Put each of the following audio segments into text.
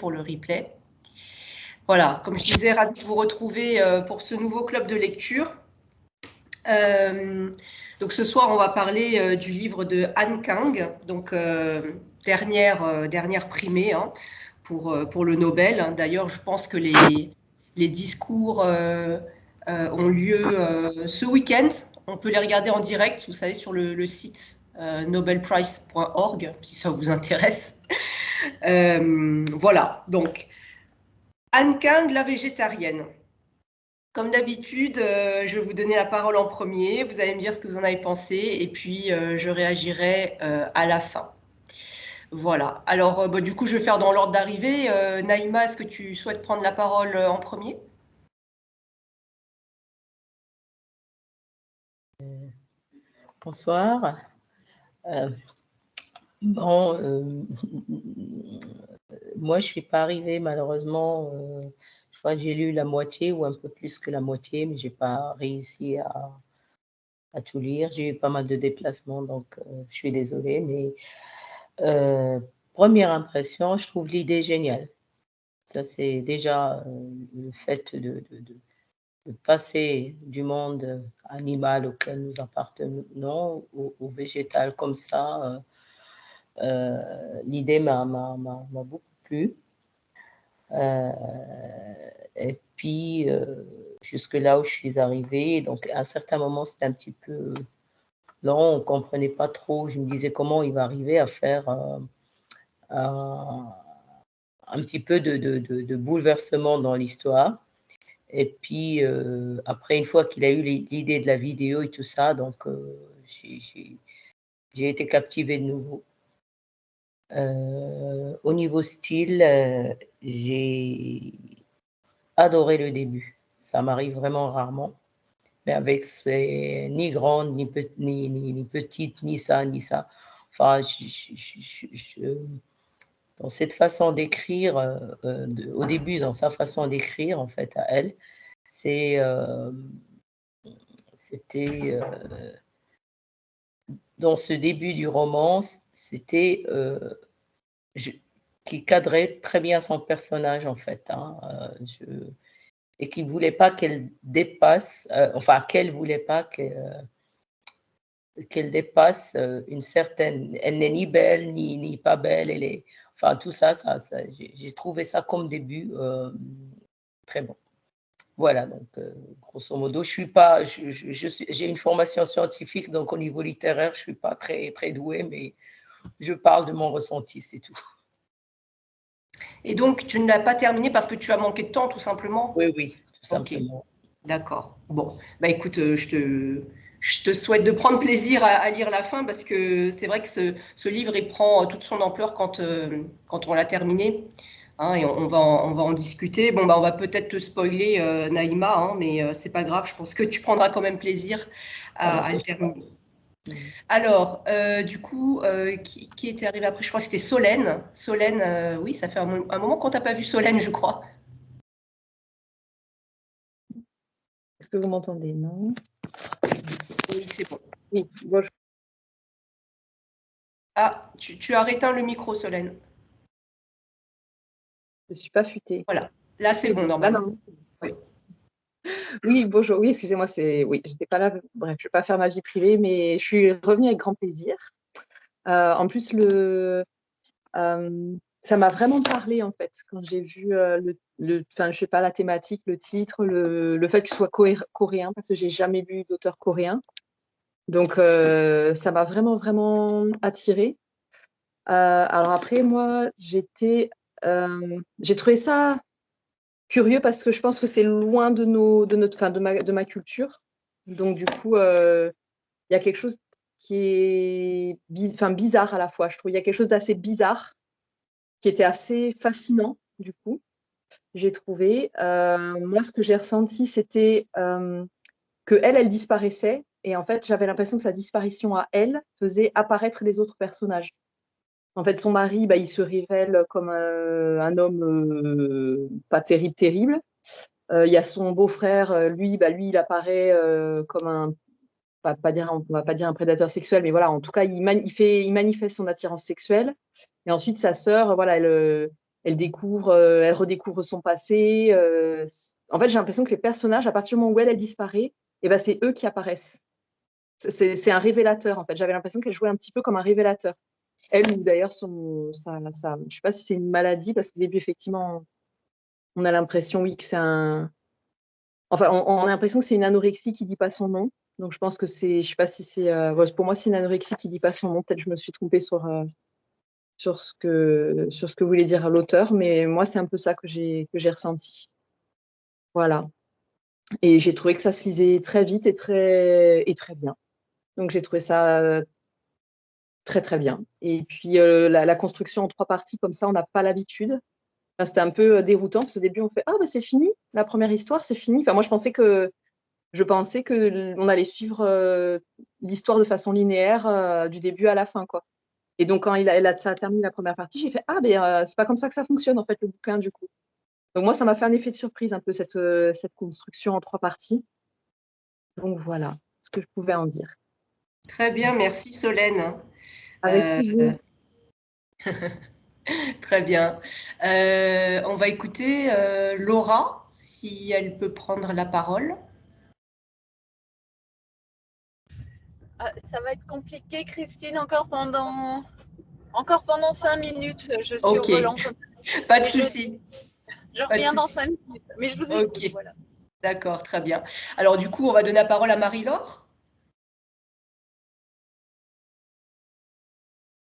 pour le replay. Voilà, comme je disais, ravi de vous retrouver pour ce nouveau club de lecture. Donc ce soir, on va parler du livre de Han Kang, donc dernière primée pour le Nobel. D'ailleurs, je pense que les discours ont lieu ce week-end. On peut les regarder en direct, vous savez, sur le site nobelprize.org, si ça vous intéresse. Voilà, donc Han Kang, la végétarienne. Comme d'habitude, je vais vous donner la parole en premier, vous allez me dire ce que vous en avez pensé et puis je réagirai à la fin. Voilà, alors du coup je vais faire dans l'ordre d'arrivée. Naïma, est-ce que tu souhaites prendre la parole en premier? Bonsoir. Bon, moi je suis pas arrivée malheureusement. Je crois que j'ai lu la moitié ou un peu plus que la moitié, mais j'ai pas réussi à tout lire. J'ai eu pas mal de déplacements, donc je suis désolée. Mais première impression, je trouve l'idée géniale. Ça c'est déjà le fait de passer du monde animal auquel nous appartenons au végétal comme ça. L'idée m'a beaucoup plu. Et puis, jusque là où je suis arrivée, donc à un certain moment, c'était un petit peu lent, on ne comprenait pas trop. Je me disais comment il va arriver à faire un petit peu de bouleversement dans l'histoire. Et puis, après, une fois qu'il a eu l'idée de la vidéo et tout ça, donc j'ai été captivée de nouveau. Au niveau style, j'ai adoré le début. Ça m'arrive vraiment rarement. Mais avec ces ni grande, ni petite, ni ça, ni ça. Enfin, dans cette façon d'écrire, au début, dans sa façon d'écrire, en fait, à elle, c'était dans ce début du roman, c'était qui cadrait très bien son personnage, en fait. Et qui ne voulait pas qu'elle dépasse, enfin, qu'elle ne voulait pas qu'elle dépasse une certaine. Elle n'est ni belle, ni pas belle. Enfin, tout ça, j'ai trouvé ça comme début très bon. Voilà, donc grosso modo, je suis pas, j'ai une formation scientifique, donc au niveau littéraire, je ne suis pas très, très douée, mais je parle de mon ressenti, c'est tout. Et donc tu ne l'as pas terminé parce que tu as manqué de temps, tout simplement? Oui, tout simplement. Ok, d'accord. Bon, bah écoute, je te souhaite de prendre plaisir à lire la fin parce que c'est vrai que ce livre, il prend toute son ampleur quand on l'a terminé. Et on va en discuter. Bon, bah, on va peut-être te spoiler, Naïma, mais c'est pas grave. Je pense que tu prendras quand même plaisir à le terminer. Alors, du coup, qui était arrivé après? Je crois que c'était Solène. Solène, oui, ça fait un moment qu'on t'a pas vu, Solène, je crois. Est-ce que vous m'entendez? Non. Oui, c'est bon. Oui, bonjour. Ah, tu as réteint le micro, Solène. Je ne suis pas futée. Voilà, là c'est bon, Là, normalement. non. Oui. Oui, bonjour. Oui, excusez-moi, oui, j'étais pas là. Bref, je ne vais pas faire ma vie privée, mais je suis revenue avec grand plaisir. En plus, ça m'a vraiment parlé en fait quand j'ai vu enfin, je sais pas, la thématique, le titre, le fait que ce soit coréen, parce que j'ai jamais lu d'auteur coréen. Donc, ça m'a vraiment, vraiment attirée. Alors après, moi, j'ai trouvé ça curieux parce que je pense que c'est loin de ma culture. Donc, du coup, il y a quelque chose qui est bizarre à la fois. Je trouve il y a quelque chose d'assez bizarre qui était assez fascinant, du coup, j'ai trouvé. Moi, ce que j'ai ressenti, c'était que elle disparaissait. Et en fait, j'avais l'impression que sa disparition à elle faisait apparaître les autres personnages. En fait, son mari, il se révèle comme un homme pas terrible. Il y a son beau-frère, lui, il apparaît comme on va pas dire un prédateur sexuel, mais voilà, en tout cas, il manifeste son attirance sexuelle. Et ensuite, sa sœur, voilà, elle redécouvre son passé. En fait, j'ai l'impression que les personnages, à partir du moment où elle disparaît, et ben, c'est eux qui apparaissent. C'est un révélateur, en fait. J'avais l'impression qu'elle jouait un petit peu comme un révélateur. Elle, ou d'ailleurs, je ne sais pas si c'est une maladie, parce qu'au début, effectivement, on a l'impression, oui, que c'est un. Enfin, on a l'impression que c'est une anorexie qui ne dit pas son nom. Donc, je pense que c'est. Je ne sais pas si c'est. Pour moi, c'est une anorexie qui ne dit pas son nom. Peut-être que je me suis trompée sur ce que voulait dire l'auteur, mais moi, c'est un peu ça que j'ai ressenti. Voilà. Et j'ai trouvé que ça se lisait très vite et très bien. Donc, j'ai trouvé ça très, très bien. Et puis, la construction en 3 parties, comme ça, on n'a pas l'habitude. Enfin, c'était un peu déroutant, parce qu'au début, on fait « Ah, bah, c'est fini, la première histoire, c'est fini ». Enfin, moi, je pensais que on allait suivre l'histoire de façon linéaire du début à la fin, quoi. Et donc, quand ça a terminé la première partie, j'ai fait « Ah, ben, c'est pas comme ça que ça fonctionne, en fait, le bouquin, du coup ». Donc, moi, ça m'a fait un effet de surprise, un peu, cette construction en 3 parties. Donc, voilà ce que je pouvais en dire. Très bien, merci Solène. Avec plaisir. Très bien. On va écouter Laura, si elle peut prendre la parole. Ça va être compliqué, Christine, encore pendant 5 minutes. Je suis Ok, au volant. pas de Mais souci. je Pas de reviens dans souci. 5 minutes. Mais je vous écoute. Ok, Voilà. d'accord, très bien. Alors du coup, on va donner la parole à Marie-Laure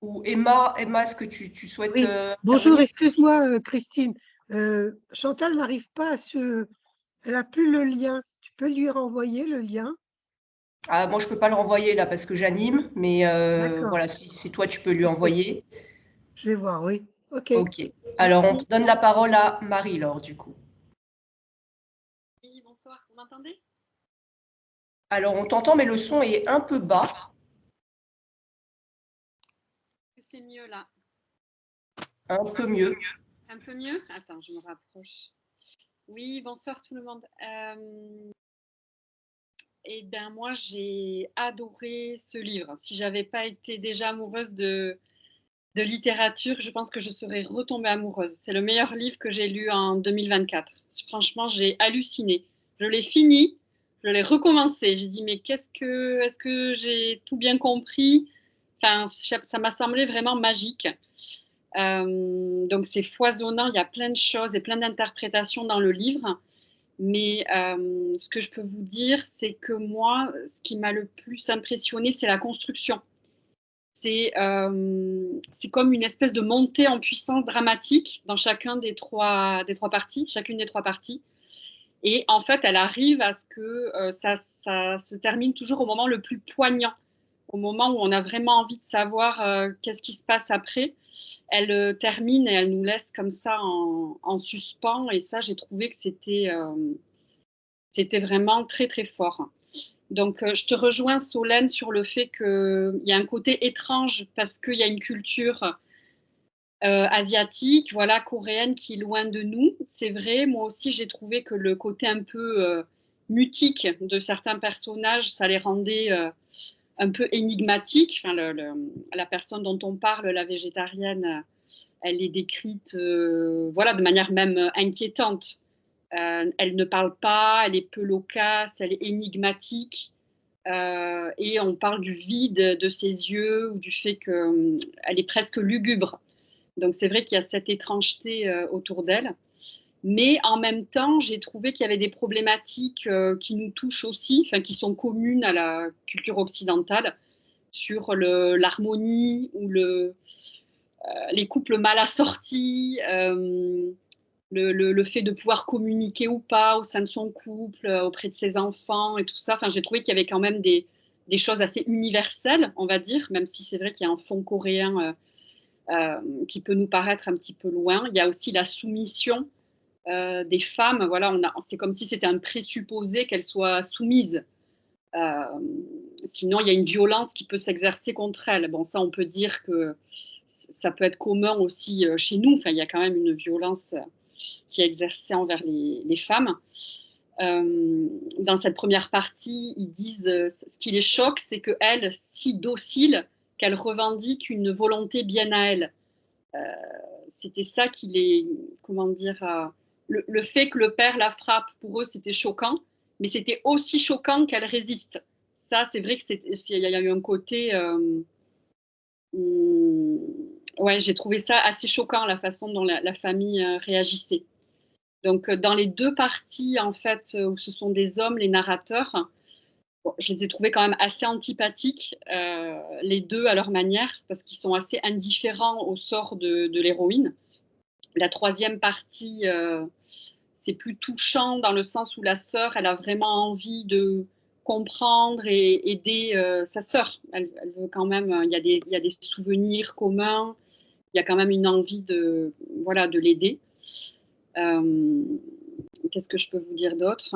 ou Emma. Emma, est-ce que tu souhaites Oui, bonjour, intervenir? excuse-moi, Christine. Chantal n'arrive pas à se. Elle n'a plus le lien. Tu peux lui renvoyer le lien? Ah, moi, je peux pas le renvoyer là parce que j'anime, mais D'accord, voilà, si toi tu peux lui ok. envoyer. Je vais voir, oui. Ok, Ok. Alors, on merci. donne la parole à Marie-Laure du coup. Oui, bonsoir, vous m'entendez? Alors, on t'entend, mais le son est un peu bas. C'est mieux là. Un peu mieux. Un peu mieux? Attends, je me rapproche. Oui, bonsoir tout le monde. Eh bien, moi, j'ai adoré ce livre. Si j'avais pas été déjà amoureuse de littérature, je pense que je serais retombée amoureuse. C'est le meilleur livre que j'ai lu en 2024. Franchement, j'ai halluciné. Je l'ai fini, je l'ai recommencé. J'ai dit, mais est-ce que j'ai tout bien compris? Enfin, ça m'a semblé vraiment magique. Donc c'est foisonnant, il y a plein de choses et plein d'interprétations dans le livre. Mais ce que je peux vous dire, c'est que moi, ce qui m'a le plus impressionné, c'est la construction. C'est comme une espèce de montée en puissance dramatique dans chacune des trois parties. Et en fait, elle arrive à ce que ça se termine toujours au moment le plus poignant, au moment où on a vraiment envie de savoir qu'est-ce qui se passe après. Elle termine et elle nous laisse comme ça en suspens. Et ça, j'ai trouvé que c'était vraiment très, très fort. Donc, je te rejoins, Solène, sur le fait qu'il y a un côté étrange parce qu'il y a une culture asiatique, voilà, coréenne, qui est loin de nous. C'est vrai, moi aussi, j'ai trouvé que le côté un peu mutique de certains personnages, ça les rendait un peu énigmatiques. Enfin, la personne dont on parle, la végétarienne, elle est décrite voilà, de manière même inquiétante. Elle ne parle pas, elle est peu loquace, elle est énigmatique. Et on parle du vide de ses yeux ou du fait qu'elle est presque lugubre. Donc c'est vrai qu'il y a cette étrangeté autour d'elle. Mais en même temps, j'ai trouvé qu'il y avait des problématiques qui nous touchent aussi, enfin, qui sont communes à la culture occidentale, sur l'harmonie ou les couples mal assortis, le fait de pouvoir communiquer ou pas au sein de son couple, auprès de ses enfants et tout ça. Enfin, j'ai trouvé qu'il y avait quand même des choses assez universelles, on va dire, même si c'est vrai qu'il y a un fond coréen qui peut nous paraître un petit peu loin. Il y a aussi la soumission des femmes. Voilà, c'est comme si c'était un présupposé qu'elles soient soumises. Sinon, il y a une violence qui peut s'exercer contre elles. Bon, ça, on peut dire que ça peut être commun aussi chez nous. Enfin, il y a quand même une violence qui est exercée envers les femmes. Dans cette première partie, ils disent ce qui les choque, c'est qu'elles, si dociles, qu'elles revendiquent une volonté bien à elles. C'était ça qui les, comment dire, le fait que le père la frappe, pour eux, c'était choquant, mais c'était aussi choquant qu'elle résiste. Ça, c'est vrai que il y a eu un côté, ouais, j'ai trouvé ça assez choquant, la façon dont la famille réagissait. Donc, dans les deux parties, en fait, où ce sont des hommes, les narrateurs, bon, je les ai trouvés quand même assez antipathiques, les deux à leur manière, parce qu'ils sont assez indifférents au sort de l'héroïne. La troisième partie, c'est plus touchant dans le sens où la sœur, elle a vraiment envie de comprendre et aider sa sœur. Elle veut quand même, il y a des souvenirs communs, il y a quand même une envie de, voilà, de l'aider. Qu'est-ce que je peux vous dire d'autre?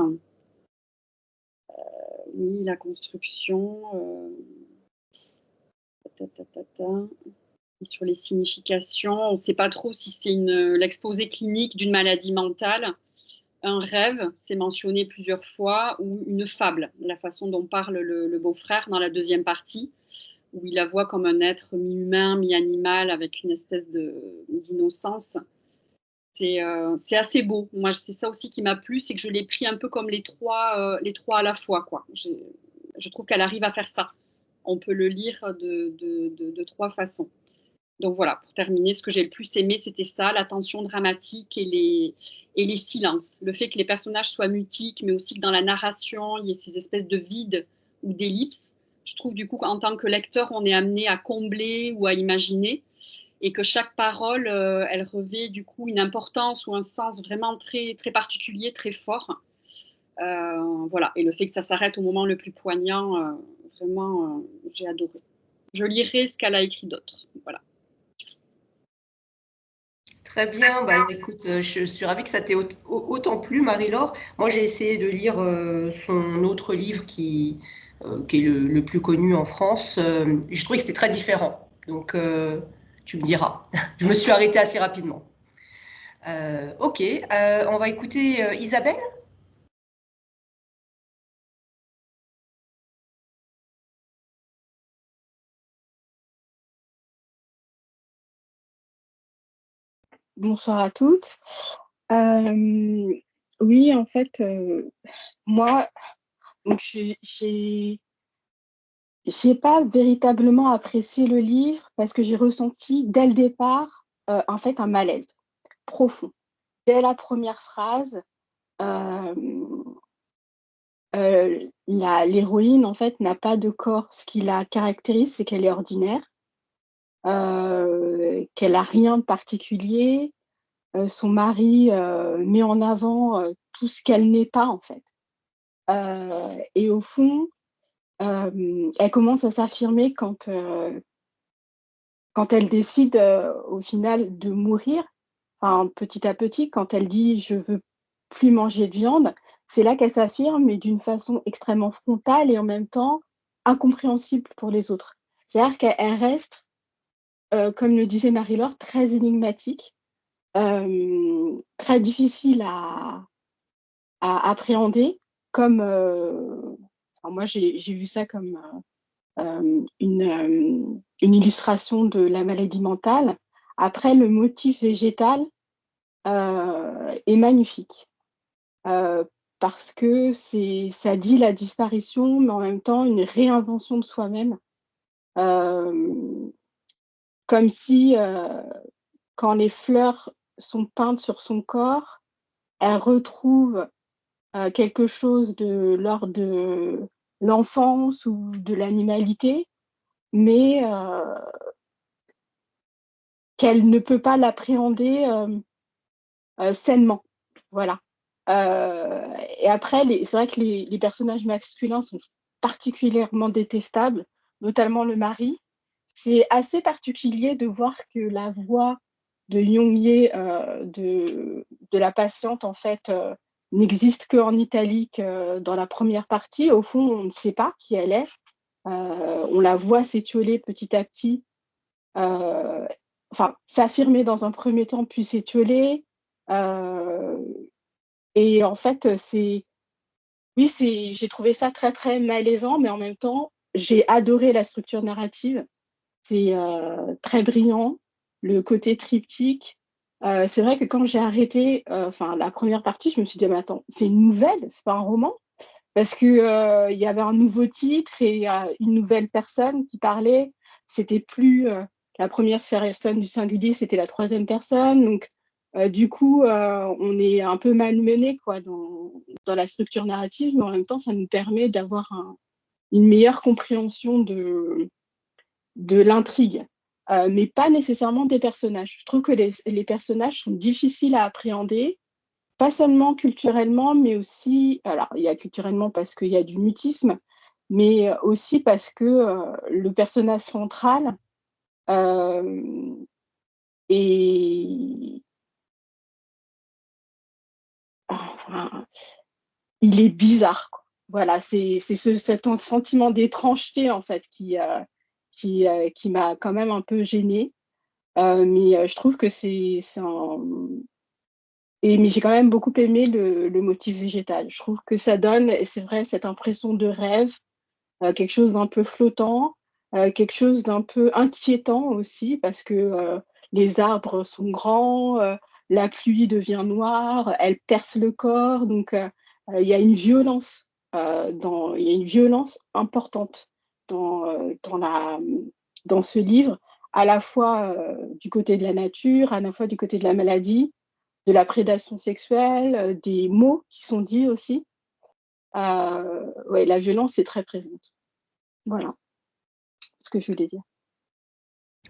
Oui, la construction. Et sur les significations, on ne sait pas trop si c'est l'exposé clinique d'une maladie mentale, un rêve, c'est mentionné plusieurs fois, ou une fable, la façon dont parle le beau-frère dans la deuxième partie, où il la voit comme un être mi-humain, mi-animal, avec une espèce d'innocence. C'est assez beau. Moi, c'est ça aussi qui m'a plu, c'est que je l'ai pris un peu comme les trois à la fois, quoi. Je trouve qu'elle arrive à faire ça. On peut le lire de trois façons. Donc voilà, pour terminer, ce que j'ai le plus aimé, c'était ça, la tension dramatique et les silences. Le fait que les personnages soient mutiques, mais aussi que dans la narration, il y ait ces espèces de vides ou d'ellipses. Je trouve du coup qu'en tant que lecteur, on est amené à combler ou à imaginer, et que chaque parole, elle revêt du coup une importance ou un sens vraiment très, très particulier, très fort. Voilà, et le fait que ça s'arrête au moment le plus poignant, vraiment, j'ai adoré. Je lirai ce qu'elle a écrit d'autre. Voilà. Très bien, bah, écoute, je suis ravie que ça t'ait autant plu, Marie-Laure. Moi, j'ai essayé de lire son autre livre qui est le plus connu en France. Je trouvais que c'était très différent. Donc, tu me diras. Je me suis arrêtée assez rapidement. Ok, on va écouter Isabelle. Bonsoir à toutes. Oui, en fait, moi, donc j'ai pas véritablement apprécié le livre parce que j'ai ressenti dès le départ, en fait, un malaise profond. Dès la première phrase, l'héroïne, en fait, n'a pas de corps. Ce qui la caractérise, c'est qu'elle est ordinaire, qu'elle a rien de particulier. Son mari met en avant tout ce qu'elle n'est pas, en fait. Et au fond, elle commence à s'affirmer quand elle décide au final de mourir, enfin, petit à petit, quand elle dit je veux plus manger de viande, c'est là qu'elle s'affirme, mais d'une façon extrêmement frontale et en même temps incompréhensible pour les autres. C'est-à-dire qu'elle reste, comme le disait Marie-Laure, très énigmatique, très difficile à appréhender, comme enfin, moi j'ai vu ça comme une illustration de la maladie mentale. Après, le motif végétal est magnifique parce que ça dit la disparition, mais en même temps une réinvention de soi-même. Comme si, quand les fleurs sont peintes sur son corps, elle retrouve quelque chose de l'ordre de l'enfance ou de l'animalité, mais qu'elle ne peut pas l'appréhender sainement. Voilà. Et après, c'est vrai que les personnages masculins sont particulièrement détestables, notamment le mari. C'est assez particulier de voir que la voix de Young-Ye, de la patiente, en fait, n'existe qu'en italique dans la première partie. Au fond, on ne sait pas qui elle est. On la voit s'étioler petit à petit, enfin, s'affirmer dans un premier temps, puis s'étioler. Et en fait, oui, j'ai trouvé ça très, très malaisant, mais en même temps, j'ai adoré la structure narrative. C'est très brillant. le côté triptyque. C'est vrai que quand j'ai arrêté la première partie, je me suis dit, mais attends, c'est une nouvelle, c'est pas un roman? Parce que il y avait un nouveau titre et une nouvelle personne qui parlait. C'était plus la première personne du singulier, c'était la troisième personne. Donc, du coup, on est un peu malmené quoi, dans la structure narrative, mais en même temps, ça nous permet d'avoir une meilleure compréhension de l'intrigue, mais pas nécessairement des personnages. Je trouve que les personnages sont difficiles à appréhender, pas seulement culturellement, mais aussi, alors il y a culturellement parce qu'il y a du mutisme, mais aussi parce que le personnage central est, enfin, il est bizarre, quoi. Voilà, c'est cet sentiment d'étrangeté en fait qui m'a quand même un peu gênée. Mais je trouve que c'est un... mais j'ai quand même beaucoup aimé le motif végétal. Je trouve que ça donne, et c'est vrai, cette impression de rêve, quelque chose d'un peu flottant, quelque chose d'un peu inquiétant aussi, parce que les arbres sont grands, la pluie devient noire, elle perce le corps, donc il y a une violence, il y a une violence importante dans ce livre, à la fois du côté de la nature, à la fois du côté de la maladie, de la prédation sexuelle, des mots qui sont dits aussi. Ouais, la violence est très présente. Voilà ce que je voulais dire.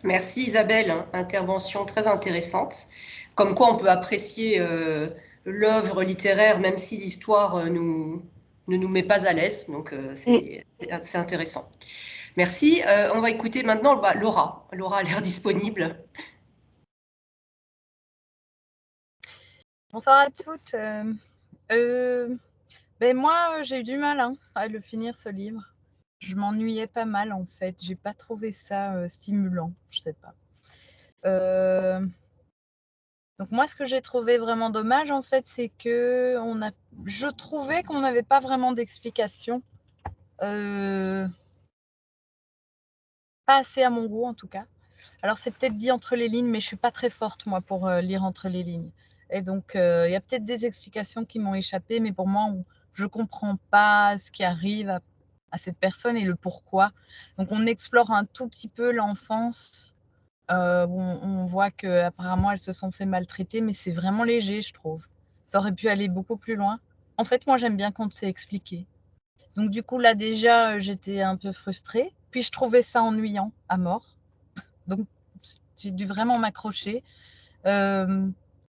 Merci Isabelle, hein, intervention très intéressante. Comme quoi on peut apprécier l'œuvre littéraire même si l'histoire ne nous met pas à l'aise. Donc c'est intéressant. Merci. On va écouter maintenant Laura. Laura a l'air disponible. Bonsoir à toutes. Moi, j'ai eu du mal à le finir ce livre. Je m'ennuyais pas mal en fait. J'ai pas trouvé ça stimulant. Je sais pas. Donc moi, ce que j'ai trouvé vraiment dommage en fait, c'est que je trouvais qu'on n'avait pas vraiment d'explication. Pas assez à mon goût en tout cas. Alors c'est peut-être dit entre les lignes, mais je suis pas très forte moi pour lire entre les lignes. Et donc il y a peut-être des explications qui m'ont échappé, mais pour moi, je comprends pas ce qui arrive à cette personne et le pourquoi. Donc on explore un tout petit peu l'enfance. On voit qu'apparemment elles se sont fait maltraiter, mais c'est vraiment léger, je trouve. Ça aurait pu aller beaucoup plus loin. En fait, moi j'aime bien quand c'est expliqué. Donc du coup là déjà j'étais un peu frustrée, puis je trouvais ça ennuyant à mort. Donc j'ai dû vraiment m'accrocher.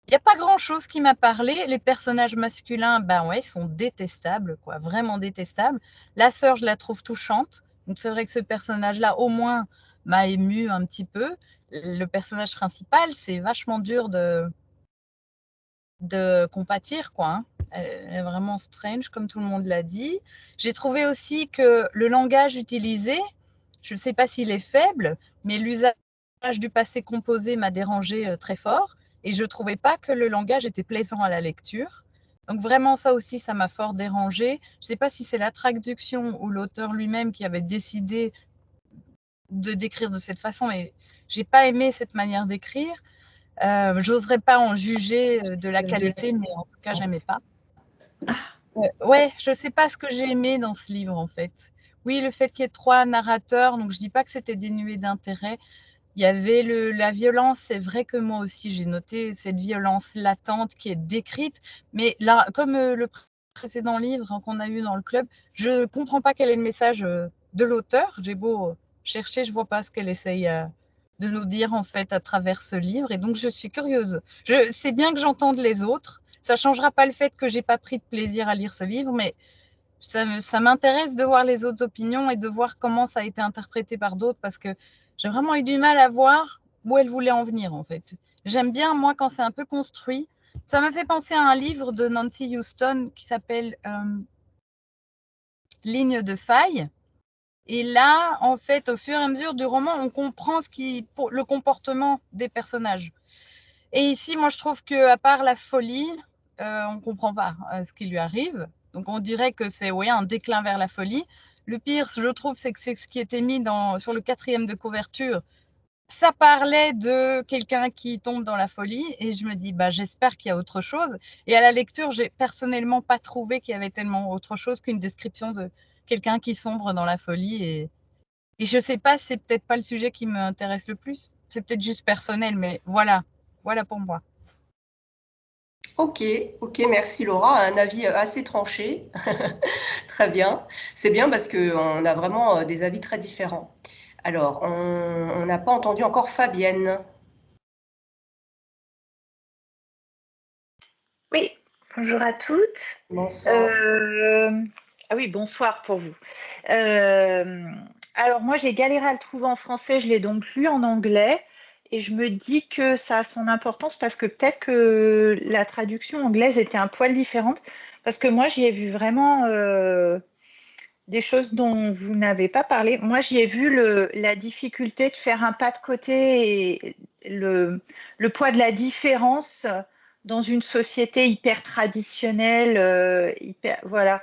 Il n'y a pas grand-chose qui m'a parlé. Les personnages masculins, ben ouais, ils sont détestables, quoi, vraiment détestables. La sœur, je la trouve touchante. Donc c'est vrai que ce personnage-là, au moins, m'a émue un petit peu. Le personnage principal, c'est vachement dur de compatir, quoi. Hein. Elle est vraiment strange, comme tout le monde l'a dit. J'ai trouvé aussi que le langage utilisé, je ne sais pas s'il est faible, mais l'usage du passé composé m'a dérangé très fort. Et je ne trouvais pas que le langage était plaisant à la lecture. Donc vraiment, ça aussi, ça m'a fort dérangé. Je ne sais pas si c'est la traduction ou l'auteur lui-même qui avait décidé de d'écrire de cette façon, mais je n'ai pas aimé cette manière d'écrire. J'oserais pas en juger de la qualité, mais en tout cas, j'aimais pas. Ouais, je sais pas ce que j'ai aimé dans ce livre, en fait. Oui, le fait qu'il y ait 3 narrateurs, donc je dis pas que c'était dénué d'intérêt. Il y avait la violence, c'est vrai que moi aussi, j'ai noté cette violence latente qui est décrite, mais là, comme le précédent livre qu'on a eu dans le club, je comprends pas quel est le message de l'auteur. J'ai beau chercher, je vois pas ce qu'elle essaye de nous dire en fait à travers ce livre, et donc je suis curieuse. C'est bien que j'entende les autres. Ça ne changera pas le fait que j'ai pas pris de plaisir à lire ce livre, mais ça m'intéresse de voir les autres opinions et de voir comment ça a été interprété par d'autres, parce que j'ai vraiment eu du mal à voir où elle voulait en venir en fait. J'aime bien, moi, quand c'est un peu construit. Ça m'a fait penser à un livre de Nancy Houston qui s'appelle Ligne de faille. Et là, en fait, au fur et à mesure du roman, on comprend le comportement des personnages. Et ici, moi, je trouve qu'à part la folie, on ne comprend pas ce qui lui arrive. Donc, on dirait que c'est un déclin vers la folie. Le pire, je trouve, c'est que c'est ce qui était mis sur le 4e de couverture. ça parlait de quelqu'un qui tombe dans la folie et je me dis, bah, j'espère qu'il y a autre chose. Et à la lecture, j'ai personnellement pas trouvé qu'il y avait tellement autre chose qu'une description de quelqu'un qui sombre dans la folie. Et je sais pas, c'est peut-être pas le sujet qui m'intéresse le plus. C'est peut-être juste personnel, mais voilà. Voilà pour moi. Ok, ok, merci Laura. Un avis assez tranché. Très bien. C'est bien parce qu'on a vraiment des avis très différents. Alors, on n'a pas entendu encore Fabienne. Oui, bonjour à toutes. Bonsoir. Ah oui, bonsoir pour vous. Euh, alors moi, j'ai galéré à le trouver en français, je l'ai donc lu en anglais et je me dis que ça a son importance parce que peut-être que la traduction anglaise était un poil différente parce que moi, j'y ai vu vraiment des choses dont vous n'avez pas parlé. Moi, j'y ai vu la difficulté de faire un pas de côté et le poids de la différence dans une société hyper traditionnelle, voilà.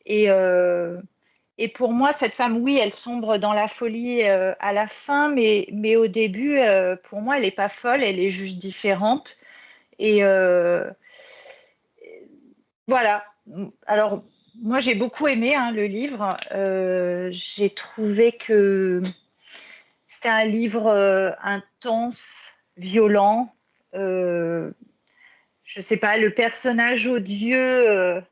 Et pour moi, cette femme, oui, elle sombre dans la folie à la fin, mais au début, pour moi, elle n'est pas folle, elle est juste différente. Et voilà. Alors, moi, j'ai beaucoup aimé le livre. J'ai trouvé que c'était un livre intense, violent. Je sais pas, le personnage odieux,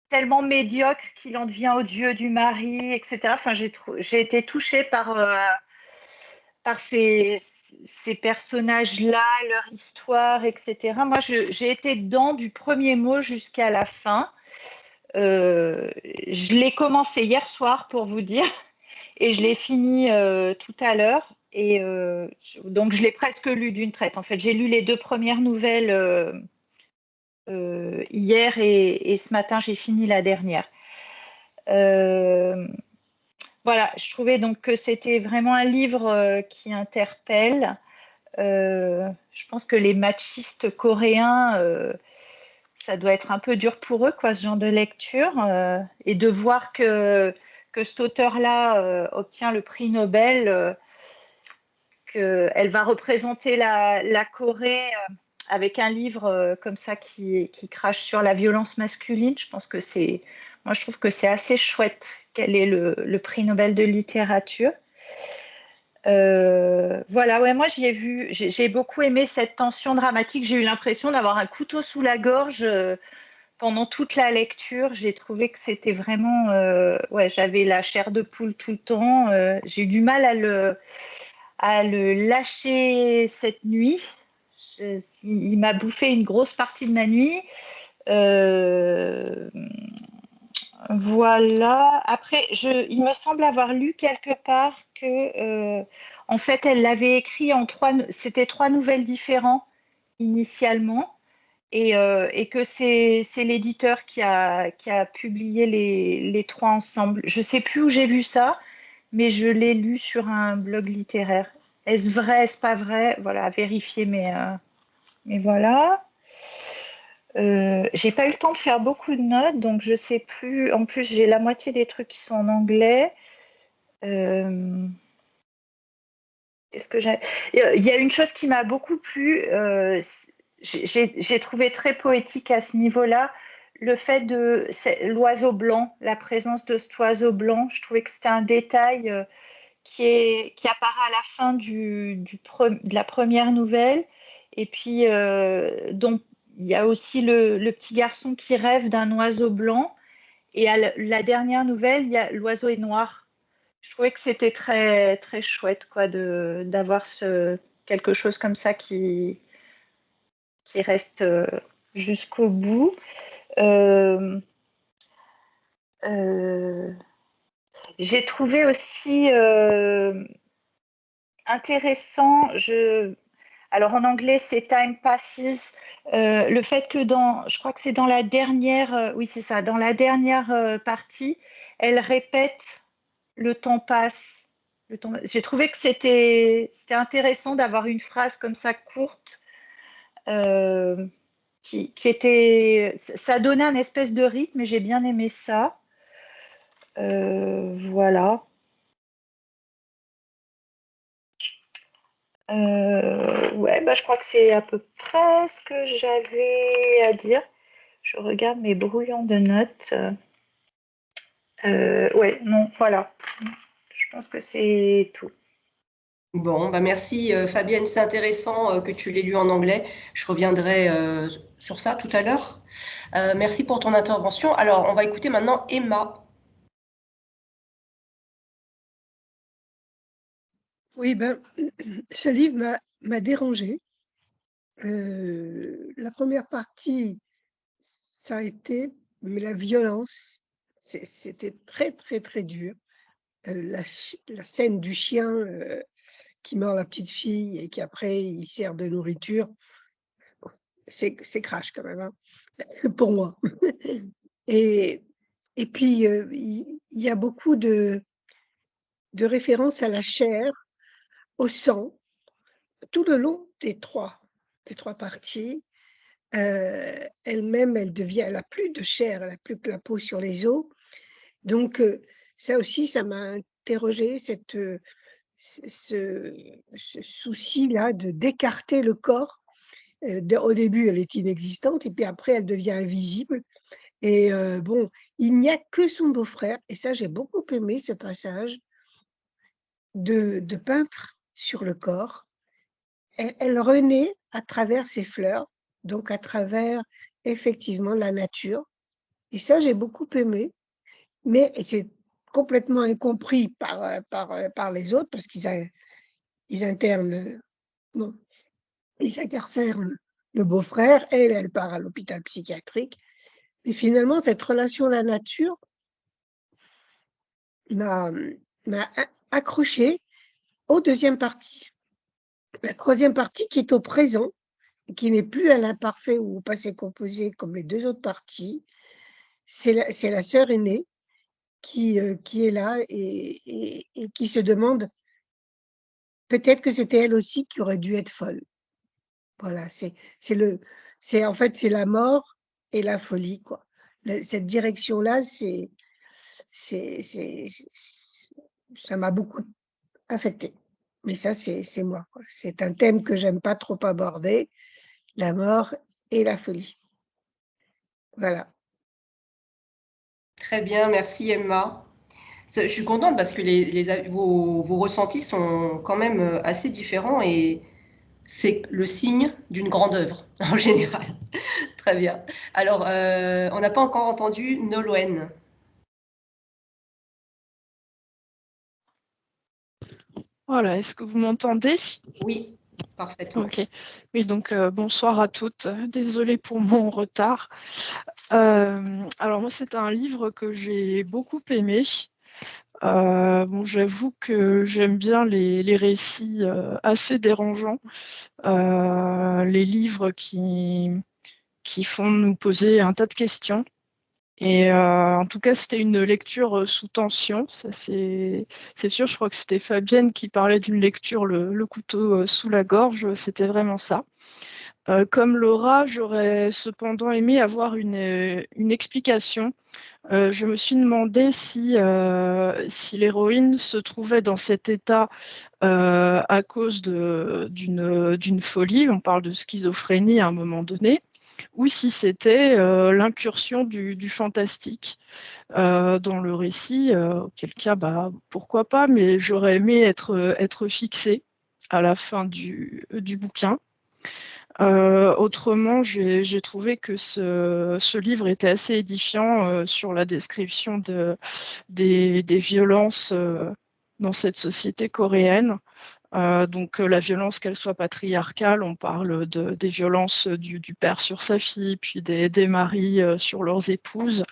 tellement médiocre qu'il en devient odieux du mari, etc. Enfin, j'ai été touchée par ces personnages-là, leur histoire, etc. Moi, j'ai été dedans du premier mot jusqu'à la fin. Je l'ai commencé hier soir, pour vous dire, et je l'ai fini tout à l'heure. Et donc, je l'ai presque lu d'une traite. En fait, j'ai lu les 2 premières nouvelles hier et ce matin, j'ai fini la dernière. Voilà, je trouvais donc que c'était vraiment un livre qui interpelle. Je pense que les machistes coréens, ça doit être un peu dur pour eux, quoi, ce genre de lecture. Et de voir que cet auteur-là obtient le prix Nobel, qu'elle va représenter la Corée avec un livre comme ça qui crache sur la violence masculine. Moi, je trouve que c'est assez chouette qu'elle ait le prix Nobel de littérature. Voilà, ouais, moi j'ai beaucoup aimé cette tension dramatique. J'ai eu l'impression d'avoir un couteau sous la gorge pendant toute la lecture. J'ai trouvé que c'était vraiment, ouais, j'avais la chair de poule tout le temps. J'ai eu du mal à le lâcher cette nuit. Il m'a bouffé une grosse partie de ma nuit. Voilà. Après, il me semble avoir lu quelque part que, en fait, elle l'avait écrit c'était 3 nouvelles différentes initialement, et que c'est l'éditeur qui a publié les 3 ensemble. Je ne sais plus où j'ai lu ça, mais je l'ai lu sur un blog littéraire. Est-ce vrai, est-ce pas vrai? Voilà, à vérifier, mais voilà. J'ai pas eu le temps de faire beaucoup de notes, donc je sais plus. En plus, j'ai la moitié des trucs qui sont en anglais. Qu'est-ce que j'ai Il y a une chose qui m'a beaucoup plu. J'ai trouvé très poétique à ce niveau-là. Le fait de l'oiseau blanc, la présence de cet oiseau blanc, je trouvais que c'était un détail qui apparaît à la fin de la première nouvelle. Et puis, donc, il y a aussi le petit garçon qui rêve d'un oiseau blanc. Et à la dernière nouvelle, l'oiseau est noir. Je trouvais que c'était très, très chouette quoi, d'avoir quelque chose comme ça qui reste jusqu'au bout. J'ai trouvé aussi intéressant, alors en anglais c'est Time Passes, le fait que je crois que c'est dans la dernière, oui c'est ça, dans la dernière partie, elle répète le temps passe. J'ai trouvé que c'était intéressant d'avoir une phrase comme ça courte qui était, ça donnait un espèce de rythme et j'ai bien aimé ça. Voilà. Ouais, bah, je crois que c'est à peu près ce que j'avais à dire. Je regarde mes brouillons de notes. Ouais, non, voilà. Je pense que c'est tout. Bon, bah merci Fabienne, c'est intéressant que tu l'aies lu en anglais. Je reviendrai sur ça tout à l'heure. Merci pour ton intervention. Alors, on va écouter maintenant Emma. Oui, ben, ce livre m'a dérangée. La première partie, ça a été, mais la violence, c'était très, très, très dur. La scène du chien qui mord la petite fille et qui après il sert de nourriture, c'est crash quand même, hein, pour moi. Et, et puis, il y a beaucoup de références à la chair, au sang, tout le long des trois parties. Elle-même, elle a plus de chair, elle a plus que la peau sur les os. Donc, ça aussi, ça m'a interrogée, ce souci-là d'écarter le corps. Au début, elle est inexistante et puis après, elle devient invisible. Et bon, il n'y a que son beau-frère, et ça, j'ai beaucoup aimé ce passage de peintre sur le corps. Elle renaît à travers ses fleurs, donc à travers effectivement la nature. Et ça, j'ai beaucoup aimé, mais c'est complètement incompris par les autres parce ils internent, non, ils incarcèrent le beau-frère. Elle part à l'hôpital psychiatrique. Et finalement, cette relation à la nature m'a accrochée aux deuxième partie. La troisième partie qui est au présent, qui n'est plus à l'imparfait ou au passé composé comme les deux autres parties, c'est la sœur aînée qui est là et qui se demande peut-être que c'était elle aussi qui aurait dû être folle. Voilà, en fait, c'est la mort et la folie, quoi. Cette direction-là, ça m'a beaucoup affectée. Mais ça, c'est moi, quoi. C'est un thème que j'aime pas trop aborder, la mort et la folie. Voilà. Très bien, merci Emma. Je suis contente parce que vos ressentis sont quand même assez différents et c'est le signe d'une grande œuvre en général. Très bien. Alors, on n'a pas encore entendu Nolwenn. Voilà, est-ce que vous m'entendez? Oui, parfaitement. Ok. Oui, donc bonsoir à toutes. Désolée pour mon retard. Alors moi, c'est un livre que j'ai beaucoup aimé. Bon, j'avoue que j'aime bien les récits assez dérangeants, les livres qui font nous poser un tas de questions. Et en tout cas, c'était une lecture sous tension. Ça, c'est sûr. Je crois que c'était Fabienne qui parlait d'une lecture le couteau sous la gorge. C'était vraiment ça. Comme Laura, j'aurais cependant aimé avoir une explication. Je me suis demandé si l'héroïne se trouvait dans cet état à cause d'une folie. On parle de schizophrénie à un moment donné, ou si c'était l'incursion du fantastique dans le récit, auquel cas, bah, pourquoi pas, mais j'aurais aimé être fixée à la fin du bouquin. Autrement, j'ai trouvé que ce livre était assez édifiant sur la description des violences dans cette société coréenne. Donc la violence, qu'elle soit patriarcale, on parle des violences du père sur sa fille, puis des maris sur leurs épouses.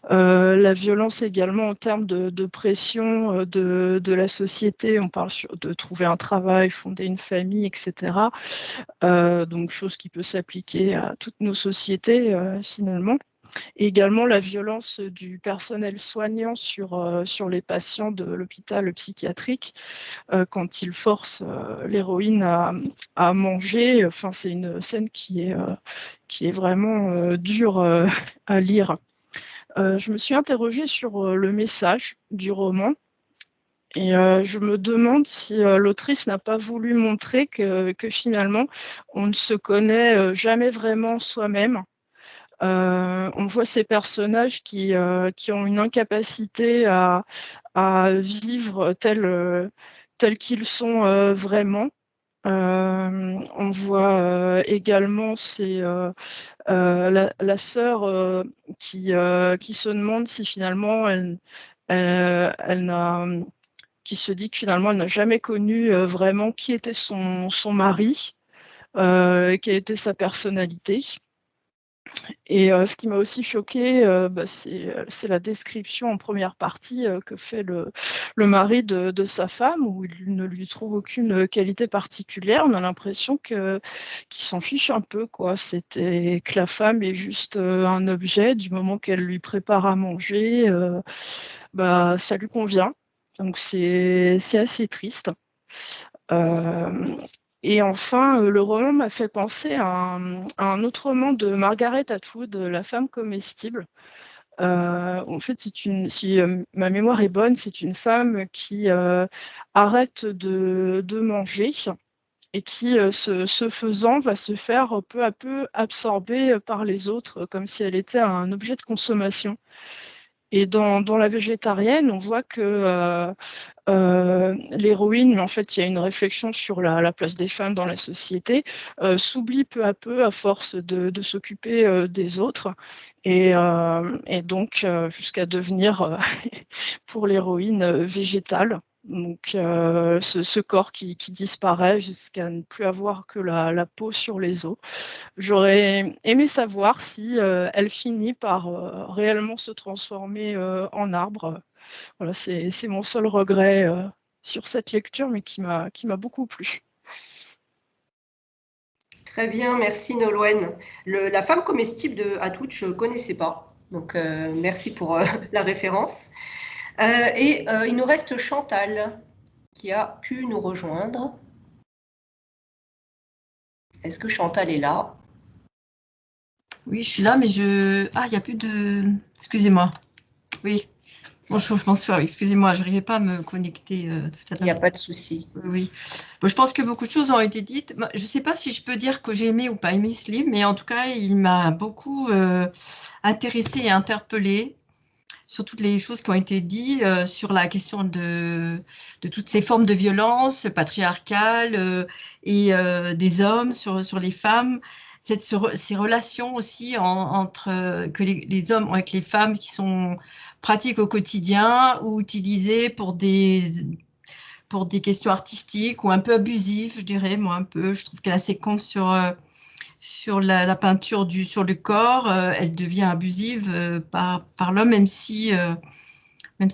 La violence également en termes de pression de la société, on parle de trouver un travail, fonder une famille, etc. Donc chose qui peut s'appliquer à toutes nos sociétés finalement. Et également la violence du personnel soignant sur les patients de l'hôpital psychiatrique quand il force l'héroïne à manger. Enfin, c'est une scène qui est vraiment dure à lire. Je me suis interrogée sur le message du roman Et je me demande si l'autrice n'a pas voulu montrer que finalement, on ne se connaît jamais vraiment soi-même. On voit ces personnages qui ont une incapacité à vivre tels qu'ils sont vraiment. On voit également la sœur qui se demande si finalement elle n'a qui se dit que finalement elle n'a jamais connu vraiment qui était son mari, quelle était sa personnalité. Et ce qui m'a aussi choquée, c'est la description en première partie que fait le mari de sa femme, où il ne lui trouve aucune qualité particulière. On a l'impression qu'il s'en fiche un peu, quoi. C'était que la femme est juste un objet, du moment qu'elle lui prépare à manger, ça lui convient. Donc c'est assez triste. Et enfin, le roman m'a fait penser à un autre roman de Margaret Atwood, La femme comestible. En fait, si ma mémoire est bonne, c'est une femme qui arrête de manger et qui, ce faisant, va se faire peu à peu absorber par les autres, comme si elle était un objet de consommation. Et dans La végétarienne, on voit que l'héroïne, mais en fait il y a une réflexion sur la place des femmes dans la société, s'oublie peu à peu à force de s'occuper des autres et donc jusqu'à devenir pour l'héroïne végétale. Donc ce corps qui disparaît jusqu'à ne plus avoir que la peau sur les os. J'aurais aimé savoir si elle finit par réellement se transformer en arbre. Voilà, c'est mon seul regret sur cette lecture, mais qui m'a beaucoup plu. Très bien, merci Nolwenn. La femme comestible de Atwood, je ne connaissais pas. Donc, merci pour la référence. Il nous reste Chantal qui a pu nous rejoindre. Est-ce que Chantal est là? Oui, je suis là, mais Ah, il n'y a plus de... Excusez-moi. Oui, bonjour, bonsoir. Excusez-moi, je n'arrivais pas à me connecter tout à l'heure. Il n'y a pas de souci. Oui. Bon, je pense que beaucoup de choses ont été dites. Je ne sais pas si je peux dire que j'ai aimé ou pas aimé ce livre, mais en tout cas, il m'a beaucoup intéressée et interpellée sur toutes les choses qui ont été dites, sur la question de toutes ces formes de violence patriarcales et des hommes sur les femmes. Ces relations aussi que les hommes ont avec les femmes qui sont pratiques au quotidien ou utilisées pour des questions artistiques ou un peu abusives, je dirais, moi un peu. Je trouve que la séquence sur la peinture sur le corps, elle devient abusive par l'homme, même si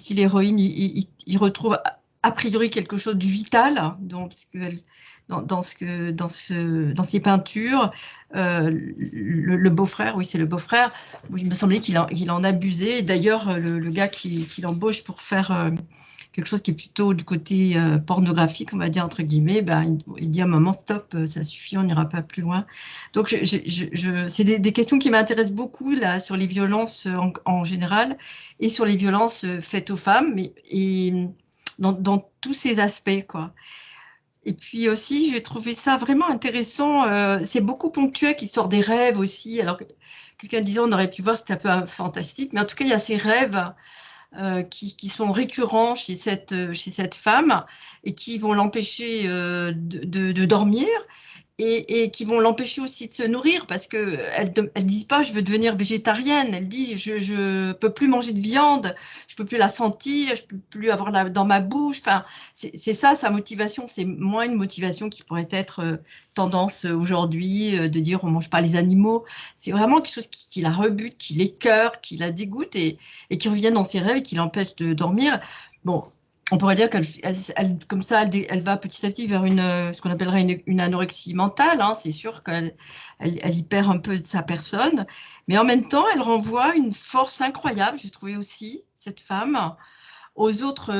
l'héroïne il retrouve a priori quelque chose du vital dans ces peintures. Le beau-frère, oui, c'est le beau-frère. Il me semblait qu'il en abusait. D'ailleurs, le gars qui l'embauche pour faire quelque chose qui est plutôt du côté pornographique, on va dire, entre guillemets, il dit à un moment, stop, ça suffit, on n'ira pas plus loin. Donc, c'est des questions qui m'intéressent beaucoup, là, sur les violences en général, et sur les violences faites aux femmes, et dans tous ces aspects, quoi. Et puis aussi, j'ai trouvé ça vraiment intéressant, c'est beaucoup ponctuel, l'histoire des rêves aussi, alors que quelqu'un disait, on aurait pu voir, c'était un peu fantastique, mais en tout cas, il y a ces rêves qui sont récurrents chez cette femme et qui vont l'empêcher de dormir et qui vont l'empêcher aussi de se nourrir parce qu'elle ne dit pas je veux devenir végétarienne, elle dit je peux plus manger de viande, je peux plus la sentir, je peux plus avoir dans ma bouche. Enfin, c'est ça sa motivation, c'est moins une motivation qui pourrait être tendance aujourd'hui de dire on mange pas les animaux. C'est vraiment quelque chose qui la rebute, qui l'écœure, qui la dégoûte et qui revient dans ses rêves et qui l'empêche de dormir. Bon, on pourrait dire comme ça, elle va petit à petit vers ce qu'on appellerait une anorexie mentale. Hein. C'est sûr qu'elle y perd un peu de sa personne, mais en même temps, elle renvoie une force incroyable, j'ai trouvé aussi, cette femme, aux autres.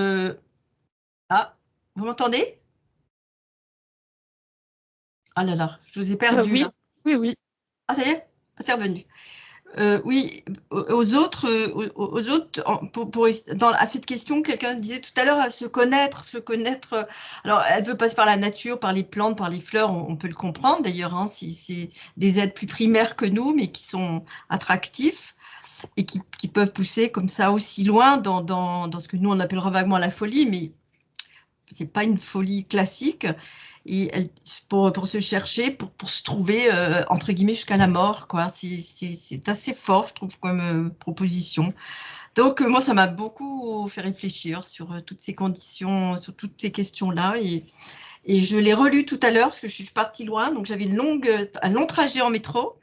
Ah, vous m'entendez? Ah là là, je vous ai perdu Oui, là. oui, oui. Ah, ça y est, c'est revenu. Oui, aux autres, à cette question, quelqu'un disait tout à l'heure, se connaître. Alors, elle veut passer par la nature, par les plantes, par les fleurs, on peut le comprendre d'ailleurs, hein, si c'est des êtres plus primaires que nous, mais qui sont attractifs et qui peuvent pousser comme ça aussi loin dans ce que nous on appellera vaguement la folie, mais c'est pas une folie classique. Et pour se chercher, pour se trouver, entre guillemets, jusqu'à la mort, quoi. C'est assez fort, je trouve, comme proposition. Donc, moi, ça m'a beaucoup fait réfléchir sur toutes ces conditions, sur toutes ces questions-là. Et je l'ai relu tout à l'heure, parce que je suis partie loin, donc j'avais un long trajet en métro.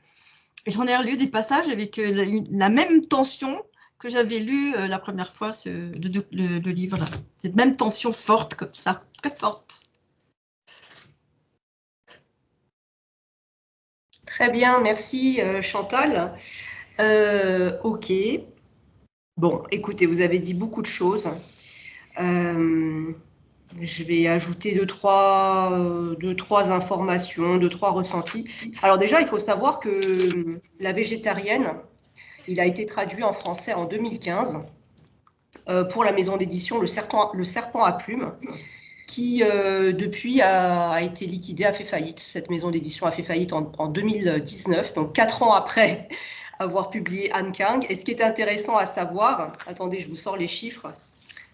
Et j'en ai relu des passages avec la même tension que j'avais lu la première fois, le livre-là. Cette même tension forte, comme ça, très forte. Très bien, merci Chantal. Ok. Bon, écoutez, vous avez dit beaucoup de choses. Je vais ajouter deux, trois informations, deux, trois ressentis. Alors déjà, il faut savoir que La végétarienne, il a été traduit en français en 2015 pour la maison d'édition Le Serpent à plumes, qui depuis a été liquidée, a fait faillite. Cette maison d'édition a fait faillite en 2019, donc 4 ans après avoir publié An Kang. Et ce qui est intéressant à savoir, attendez, je vous sors les chiffres,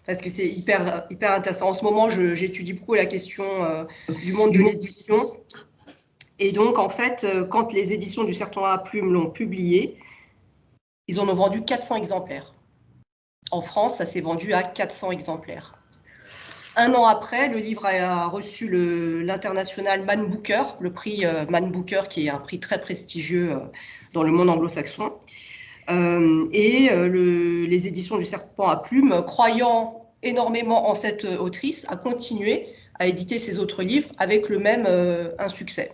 parce que c'est hyper intéressant. En ce moment, j'étudie beaucoup la question du monde de l'édition. Et donc, en fait, quand les éditions du Serpent à plumes l'ont publié, ils en ont vendu 400 exemplaires. En France, ça s'est vendu à 400 exemplaires. Un an après, le livre a reçu l'international Man Booker, le prix Man Booker, qui est un prix très prestigieux dans le monde anglo-saxon. Les éditions du Serpent à plumes, croyant énormément en cette autrice, a continué à éditer ses autres livres avec le même insuccès.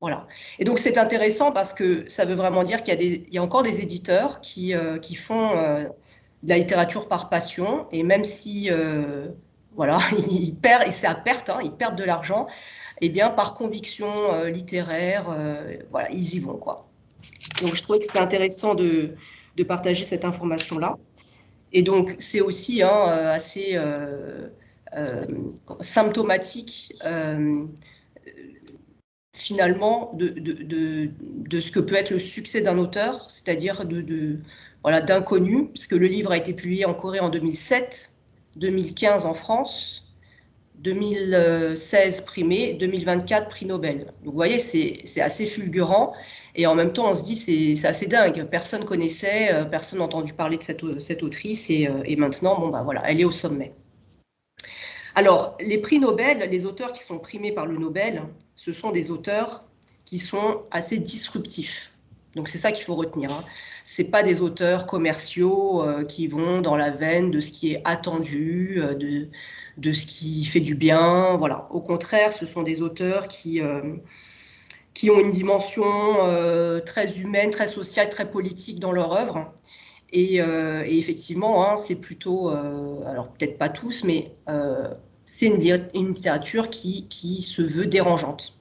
Voilà. Et donc c'est intéressant parce que ça veut vraiment dire qu'il y a encore des éditeurs qui font de la littérature par passion, et même si voilà, ils perdent, et c'est à perte, hein, ils perdent de l'argent, et bien par conviction littéraire, voilà, ils y vont, quoi. Donc je trouvais que c'était intéressant de partager cette information-là. Et donc c'est aussi assez symptomatique finalement de ce que peut être le succès d'un auteur, c'est-à-dire voilà, d'inconnu, puisque le livre a été publié en Corée en 2007, 2015 en France, 2016 primé, 2024 prix Nobel. Donc vous voyez, c'est assez fulgurant, et en même temps on se dit c'est assez dingue, personne connaissait, personne n'a entendu parler de cette autrice, et maintenant, bon bah voilà, elle est au sommet. Alors, les prix Nobel, les auteurs qui sont primés par le Nobel, ce sont des auteurs qui sont assez disruptifs. Donc c'est ça qu'il faut retenir, hein. Ce n'est pas des auteurs commerciaux qui vont dans la veine de ce qui est attendu, de ce qui fait du bien. Voilà. Au contraire, ce sont des auteurs qui ont une dimension très humaine, très sociale, très politique dans leur œuvre. Et effectivement, hein, c'est plutôt, alors peut-être pas tous, mais c'est une littérature qui se veut dérangeante.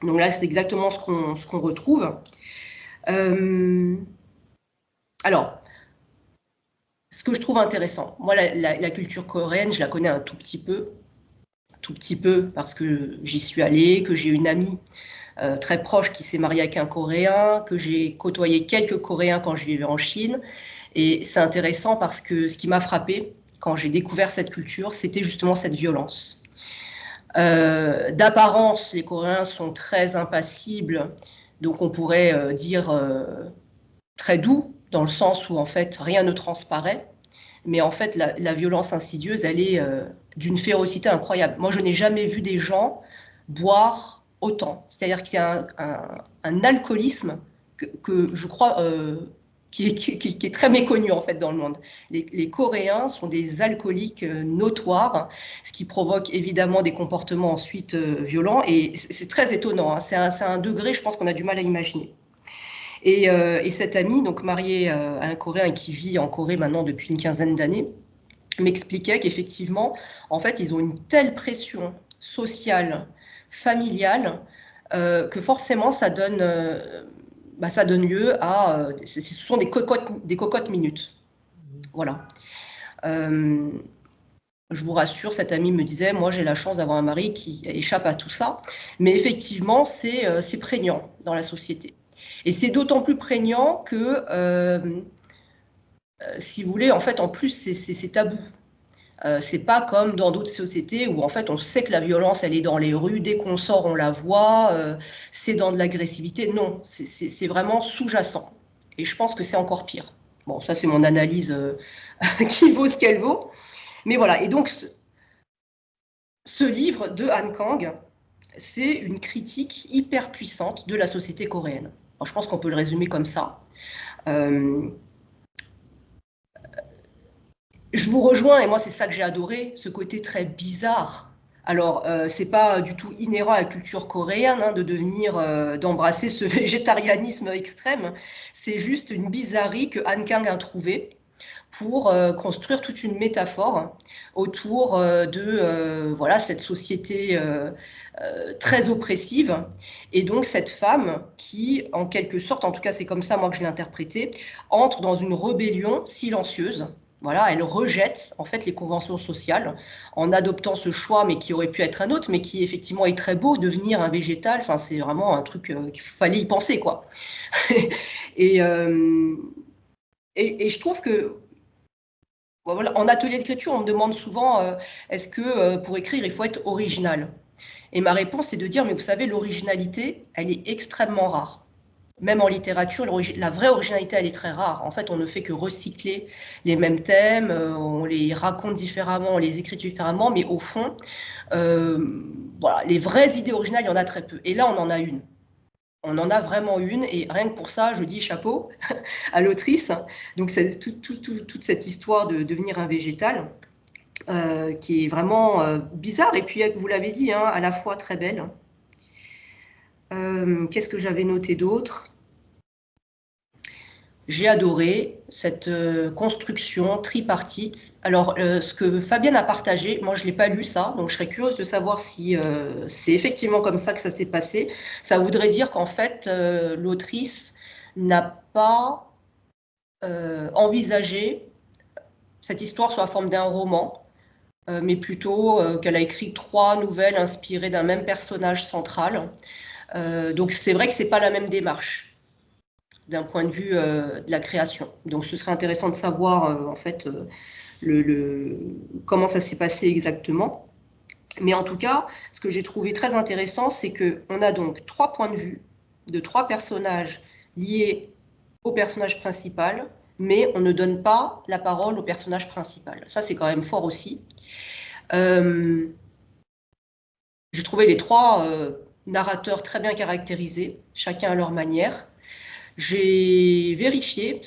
Donc là, c'est exactement ce qu'on retrouve. Alors, ce que je trouve intéressant, moi, la culture coréenne, je la connais un tout petit peu, parce que j'y suis allée, que j'ai une amie très proche qui s'est mariée avec un Coréen, que j'ai côtoyé quelques Coréens quand je vivais en Chine. Et c'est intéressant parce que ce qui m'a frappée quand j'ai découvert cette culture, c'était justement cette violence. D'apparence, les Coréens sont très impassibles, donc on pourrait dire très doux, dans le sens où en fait rien ne transparaît, mais en fait la violence insidieuse, elle est d'une férocité incroyable. Moi, je n'ai jamais vu des gens boire autant. C'est-à-dire qu'il y a un alcoolisme que je crois qui est très méconnu en fait dans le monde. Les Coréens sont des alcooliques notoires, ce qui provoque évidemment des comportements ensuite violents, et c'est très étonnant, hein. C'est un degré, je pense qu'on a du mal à imaginer. Et cette amie, donc mariée à un Coréen qui vit en Corée maintenant depuis une quinzaine d'années, m'expliquait qu'effectivement, en fait, ils ont une telle pression sociale, familiale, que forcément, ça donne ça donne lieu à... ce sont des cocottes minutes. Voilà. Je vous rassure, cette amie me disait, moi j'ai la chance d'avoir un mari qui échappe à tout ça. Mais effectivement, c'est prégnant dans la société. Et c'est d'autant plus prégnant que, si vous voulez, en fait, en plus, c'est tabou. C'est pas comme dans d'autres sociétés où en fait on sait que la violence elle est dans les rues, dès qu'on sort on la voit, c'est dans de l'agressivité. Non, c'est vraiment sous-jacent. Et je pense que c'est encore pire. Bon, ça c'est mon analyse qui vaut ce qu'elle vaut. Mais voilà, et donc ce livre de Han Kang, c'est une critique hyper puissante de la société coréenne. Alors, je pense qu'on peut le résumer comme ça. Je vous rejoins, et moi c'est ça que j'ai adoré, ce côté très bizarre. Alors, c'est pas du tout inhérent à la culture coréenne d'embrasser ce végétarianisme extrême. C'est juste une bizarrerie que Han Kang a trouvée pour construire toute une métaphore autour de voilà, cette société très oppressive. Et donc cette femme qui, en quelque sorte, en tout cas c'est comme ça moi que je l'ai interprété, entre dans une rébellion silencieuse. Voilà, elle rejette en fait les conventions sociales en adoptant ce choix, mais qui aurait pu être un autre, mais qui effectivement est très beau, devenir un végétal. Enfin, c'est vraiment un truc qu'il fallait y penser, quoi. et je trouve que voilà, en atelier d'écriture, on me demande souvent est-ce que pour écrire, il faut être original? Et ma réponse est de dire mais vous savez, l'originalité, elle est extrêmement rare. Même en littérature, la vraie originalité, elle est très rare. En fait, on ne fait que recycler les mêmes thèmes, on les raconte différemment, on les écrit différemment, mais au fond, voilà, les vraies idées originales, il y en a très peu. Et là, on en a une. On en a vraiment une, et rien que pour ça, je dis chapeau à l'autrice. Donc, c'est toute cette histoire de devenir un végétal, qui est vraiment bizarre, et puis, vous l'avez dit, hein, à la fois très belle. Qu'est-ce que j'avais noté d'autre? J'ai adoré cette construction tripartite. Alors, ce que Fabienne a partagé, moi je ne l'ai pas lu ça, donc je serais curieuse de savoir si c'est effectivement comme ça que ça s'est passé. Ça voudrait dire qu'en fait, l'autrice n'a pas envisagé cette histoire sous la forme d'un roman, mais plutôt qu'elle a écrit 3 nouvelles inspirées d'un même personnage central. Donc c'est vrai que ce n'est pas la même démarche d'un point de vue de la création. Donc ce serait intéressant de savoir en fait comment ça s'est passé exactement. Mais en tout cas, ce que j'ai trouvé très intéressant, c'est qu'on a donc 3 points de vue de 3 personnages liés au personnage principal, mais on ne donne pas la parole au personnage principal. Ça, c'est quand même fort aussi. J'ai trouvé les 3 narrateurs très bien caractérisés, chacun à leur manière. J'ai vérifié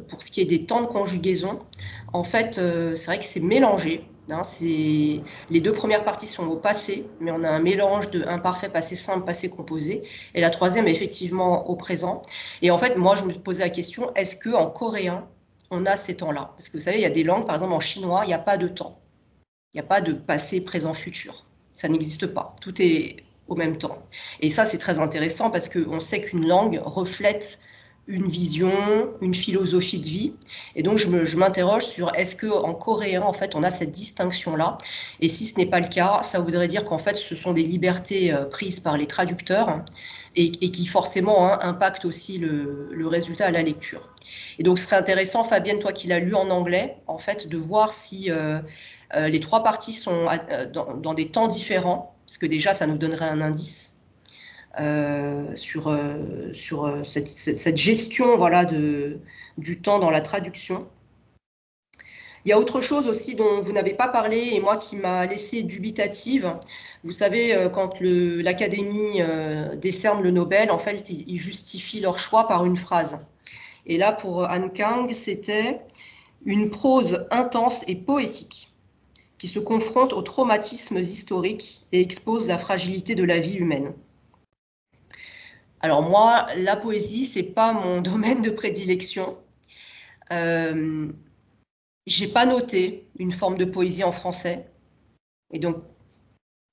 pour ce qui est des temps de conjugaison. En fait, c'est vrai que c'est mélangé. Hein, les 2 premières parties sont au passé, mais on a un mélange de imparfait, passé simple, passé composé. Et la 3e est effectivement au présent. Et en fait, moi, je me posais la question, est-ce qu'en coréen, on a ces temps-là? Parce que vous savez, il y a des langues, par exemple en chinois, il n'y a pas de temps. Il n'y a pas de passé, présent, futur. Ça n'existe pas. Tout est au même temps. Et ça, c'est très intéressant parce qu'on sait qu'une langue reflète une vision, une philosophie de vie. Et donc, je m'interroge sur est-ce qu'en coréen, en fait, on a cette distinction-là? Et si ce n'est pas le cas, ça voudrait dire qu'en fait, ce sont des libertés prises par les traducteurs et qui forcément impactent aussi le résultat à la lecture. Et donc, ce serait intéressant, Fabienne, toi qui l'as lu en anglais, en fait, de voir si les 3 parties sont dans des temps différents, parce que déjà, ça nous donnerait un indice sur cette gestion voilà, du temps dans la traduction. Il y a autre chose aussi dont vous n'avez pas parlé et moi qui m'a laissée dubitative. Vous savez, quand l'Académie décerne le Nobel, en fait, ils justifient leur choix par une phrase. Et là, pour Han Kang, c'était une prose intense et poétique qui se confronte aux traumatismes historiques et expose la fragilité de la vie humaine. Alors moi, la poésie, c'est pas mon domaine de prédilection. J'ai pas noté une forme de poésie en français. Et donc,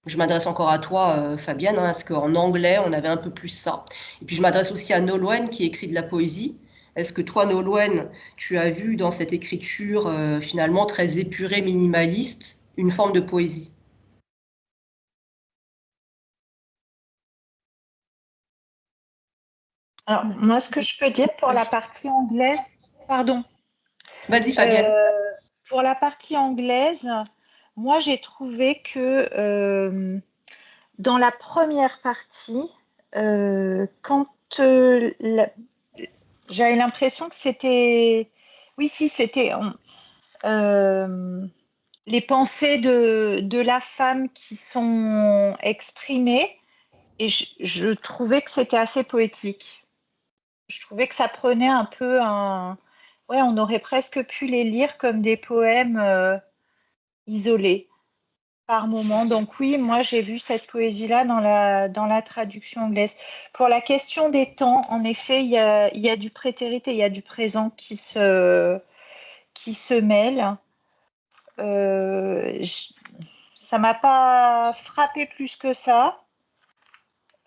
Je m'adresse encore à toi, Fabienne, hein, parce qu'en anglais, on avait un peu plus ça. Et puis, je m'adresse aussi à Nolwenn, qui écrit de la poésie. Est-ce que toi, Nolwenn, tu as vu dans cette écriture, finalement, très épurée, minimaliste, une forme de poésie? Alors, moi, ce que je peux dire pour la partie anglaise, pardon. Vas-y, Fabienne. Pour la partie anglaise, moi, j'ai trouvé que dans la première partie, quand j'avais l'impression que c'était... Oui, si, c'était les pensées de la femme qui sont exprimées, et je trouvais que c'était assez poétique. Je trouvais que ça prenait un peu un... Ouais, on aurait presque pu les lire comme des poèmes isolés par moment. Donc oui, moi j'ai vu cette poésie-là dans la traduction anglaise. Pour la question des temps, en effet, il y a du prétérit et il y a du présent qui se mêlent. Ça m'a pas frappé plus que ça.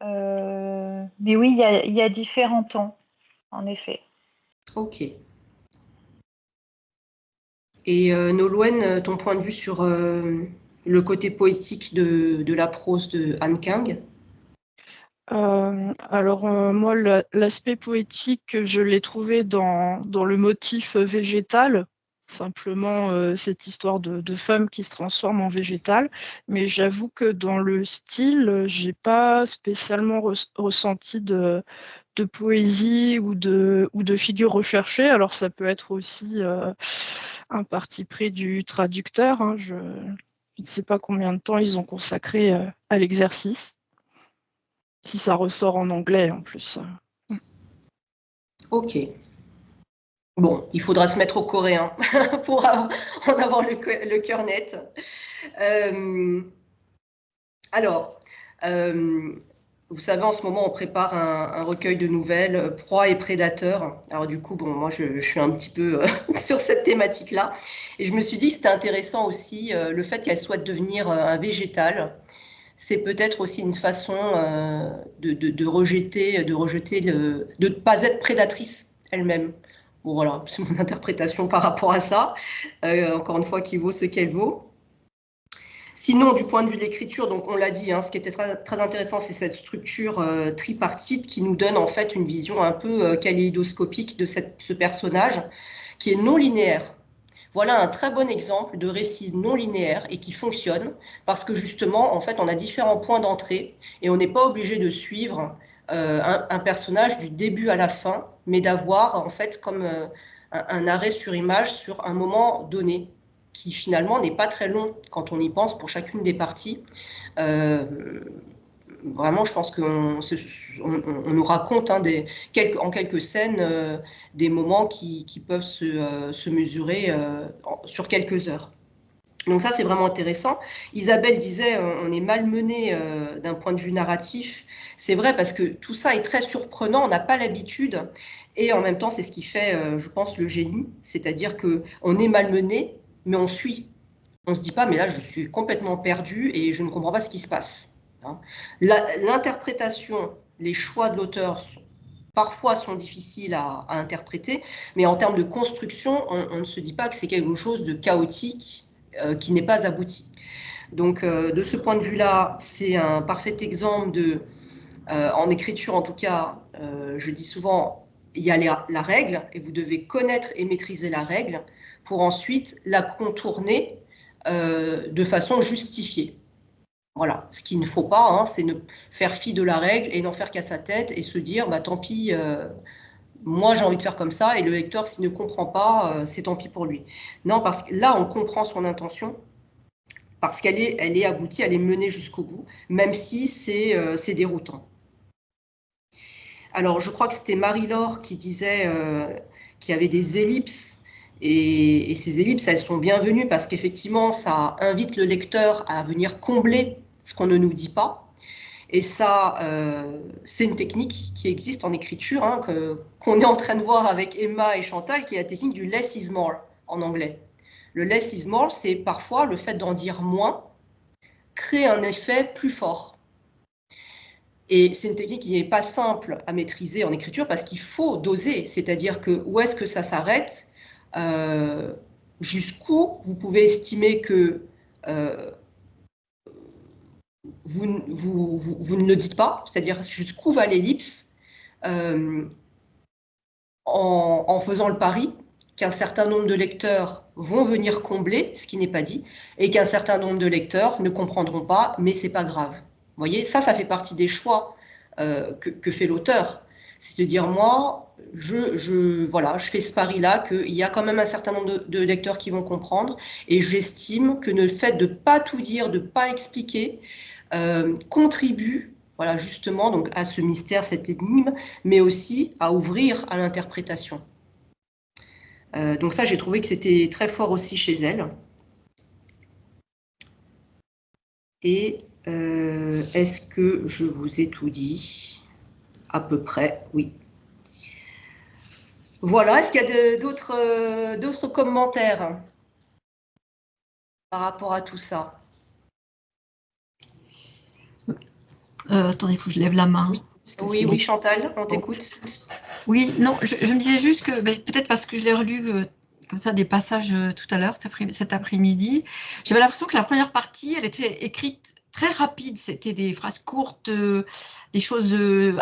Mais oui, il y a différents temps, en effet. Ok. Et Nolwenn, ton point de vue sur le côté poétique de la prose de Han Kang? Moi, l'aspect poétique, je l'ai trouvé dans le motif végétal, simplement cette histoire de femme qui se transforme en végétal. Mais j'avoue que dans le style, j'ai pas spécialement ressenti de poésie ou de figure recherchée. Alors ça peut être aussi un parti pris du traducteur, hein. Je ne sais pas combien de temps ils ont consacré à l'exercice. Si ça ressort en anglais en plus. Ok. Bon, il faudra se mettre au coréen pour en avoir le cœur net. Alors, vous savez, en ce moment, on prépare un recueil de nouvelles, Proie et prédateurs. Alors du coup, bon, moi, je suis un petit peu sur cette thématique-là. Et je me suis dit que c'était intéressant aussi le fait qu'elle souhaite devenir un végétal. C'est peut-être aussi une façon de rejeter de ne pas être prédatrice elle-même. Bon, voilà, c'est mon interprétation par rapport à ça. Encore une fois, qui vaut ce qu'elle vaut. Sinon, du point de vue de l'écriture, donc on l'a dit, hein, ce qui était très, très intéressant, c'est cette structure tripartite qui nous donne en fait une vision un peu kaléidoscopique de ce personnage qui est non linéaire. Voilà un très bon exemple de récit non linéaire et qui fonctionne parce que justement, en fait, on a différents points d'entrée et on n'est pas obligé de suivre un personnage du début à la fin, mais d'avoir en fait comme un arrêt sur image sur un moment donné qui finalement n'est pas très long quand on y pense pour chacune des parties. Vraiment, je pense qu'on nous raconte hein, en quelques scènes des moments qui peuvent se mesurer sur quelques heures. Donc ça, c'est vraiment intéressant. Isabelle disait, on est malmené d'un point de vue narratif. C'est vrai parce que tout ça est très surprenant, on n'a pas l'habitude. Et en même temps, c'est ce qui fait, je pense, le génie. C'est-à-dire qu'on est malmené, mais on suit. On ne se dit pas, mais là, je suis complètement perdu et je ne comprends pas ce qui se passe. Hein. L'interprétation, les choix de l'auteur parfois sont difficiles à interpréter, mais en termes de construction, on ne se dit pas que c'est quelque chose de chaotique qui n'est pas abouti. Donc, de ce point de vue-là, c'est un parfait exemple en écriture en tout cas, je dis souvent, il y a la règle et vous devez connaître et maîtriser la règle pour ensuite la contourner de façon justifiée. Voilà, ce qu'il ne faut pas, hein, c'est ne faire fi de la règle et n'en faire qu'à sa tête et se dire, bah tant pis, moi j'ai envie de faire comme ça et le lecteur s'il ne comprend pas, c'est tant pis pour lui. Non, parce que là on comprend son intention, parce qu'elle est aboutie, elle est menée jusqu'au bout, même si c'est déroutant. Alors je crois que c'était Marie-Laure qui disait qu'il y avait des ellipses. Et ces ellipses, elles sont bienvenues parce qu'effectivement, ça invite le lecteur à venir combler ce qu'on ne nous dit pas. Et ça, c'est une technique qui existe en écriture, hein, qu'on est en train de voir avec Emma et Chantal, qui est la technique du less is more en anglais. Le less is more, c'est parfois le fait d'en dire moins crée un effet plus fort. Et c'est une technique qui n'est pas simple à maîtriser en écriture parce qu'il faut doser, c'est-à-dire que où est-ce que ça s'arrête, jusqu'où vous pouvez estimer que vous ne le dites pas, c'est-à-dire jusqu'où va l'ellipse, en faisant le pari qu'un certain nombre de lecteurs vont venir combler ce qui n'est pas dit, et qu'un certain nombre de lecteurs ne comprendront pas, mais c'est pas grave. Vous voyez, ça fait partie des choix que fait l'auteur. C'est de dire, moi, voilà, je fais ce pari-là, qu'il y a quand même un certain nombre de lecteurs qui vont comprendre, et j'estime que le fait de ne pas tout dire, de ne pas expliquer, contribue, voilà, justement, donc, à ce mystère, cette énigme, mais aussi à ouvrir à l'interprétation. Donc ça, j'ai trouvé que c'était très fort aussi chez elle. Et est-ce que je vous ai tout dit? À peu près, oui. Voilà, est-ce qu'il y a d'autres commentaires par rapport à tout ça? Attendez, il faut que je lève la main. Oui, oui, Chantal, on t'écoute. Oui, non, je me disais juste que peut-être parce que je l'ai relu comme ça des passages tout à l'heure, cet après-midi, j'avais l'impression que la première partie, elle était écrite très rapide, c'était des phrases courtes, des choses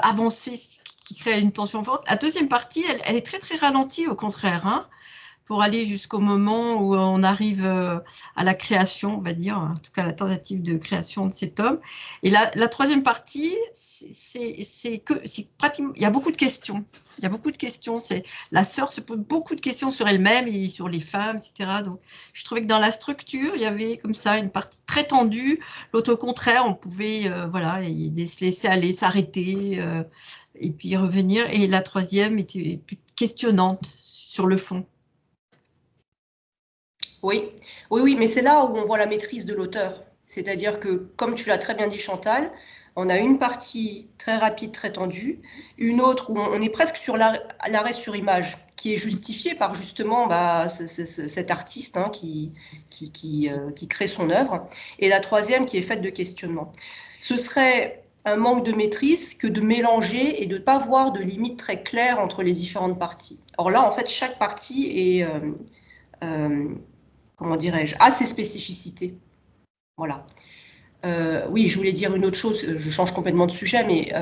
avancées qui créaient une tension forte. La deuxième partie, elle est très très ralentie au contraire, hein, pour aller jusqu'au moment où on arrive à la création, on va dire, en tout cas la tentative de création de cet homme. Et la troisième partie, c'est pratiquement, il y a beaucoup de questions. Il y a beaucoup de questions. La sœur se pose beaucoup de questions sur elle-même et sur les femmes, etc. Donc, je trouvais que dans la structure, il y avait comme ça une partie très tendue. L'autre, au contraire, on pouvait, voilà, se laisser aller, s'arrêter et puis revenir. Et la troisième était plus questionnante sur le fond. Oui, oui, mais c'est là où on voit la maîtrise de l'auteur. C'est-à-dire que, comme tu l'as très bien dit, Chantal, on a une partie très rapide, très tendue, une autre où on est presque sur l'arrêt sur image, qui est justifié par justement cet artiste, hein, qui crée son œuvre, et la troisième qui est faite de questionnements. Ce serait un manque de maîtrise que de mélanger et de ne pas voir de limite très claire entre les différentes parties. Or là, en fait, chaque partie est... comment dirais-je, a ses spécificités. Voilà. Oui, je voulais dire une autre chose, je change complètement de sujet, mais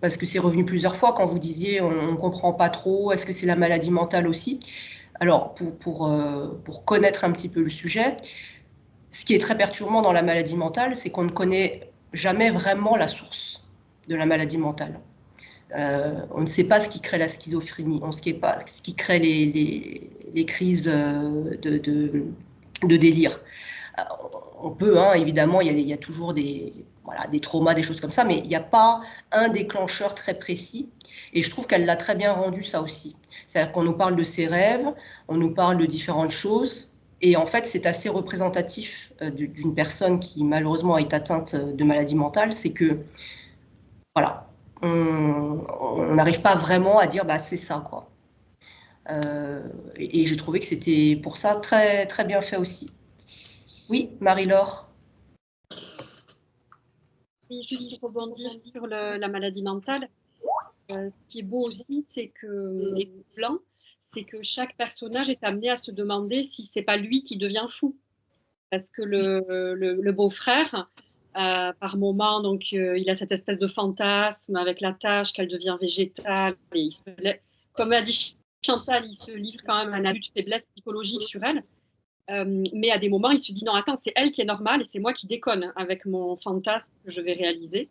parce que c'est revenu plusieurs fois quand vous disiez on ne comprend pas trop, est-ce que c'est la maladie mentale aussi? Alors, pour connaître un petit peu le sujet, ce qui est très perturbant dans la maladie mentale, c'est qu'on ne connaît jamais vraiment la source de la maladie mentale. On ne sait pas ce qui crée la schizophrénie, on ne sait pas ce qui crée les crises de délire. On peut, hein, évidemment, il y a toujours des traumas, des choses comme ça, mais il n'y a pas un déclencheur très précis. Et je trouve qu'elle l'a très bien rendu, ça aussi. C'est-à-dire qu'on nous parle de ses rêves, on nous parle de différentes choses, et en fait, c'est assez représentatif d'une personne qui, malheureusement, est atteinte de maladie mentale, c'est que, voilà, on n'arrive pas vraiment à dire bah c'est ça quoi. Et j'ai trouvé que c'était pour ça très très bien fait aussi. Oui, Marie-Laure. Oui, juste pour rebondir sur la maladie mentale, ce qui est beau aussi, c'est que et blanc, c'est que chaque personnage est amené à se demander si c'est pas lui qui devient fou, parce que le beau-frère par moment, donc il a cette espèce de fantasme avec la tâche qu'elle devient végétale. Et comme a dit Chantal, il se livre quand même à un abus de faiblesse psychologique sur elle. Mais à des moments, il se dit non, attends, c'est elle qui est normale et c'est moi qui déconne avec mon fantasme que je vais réaliser.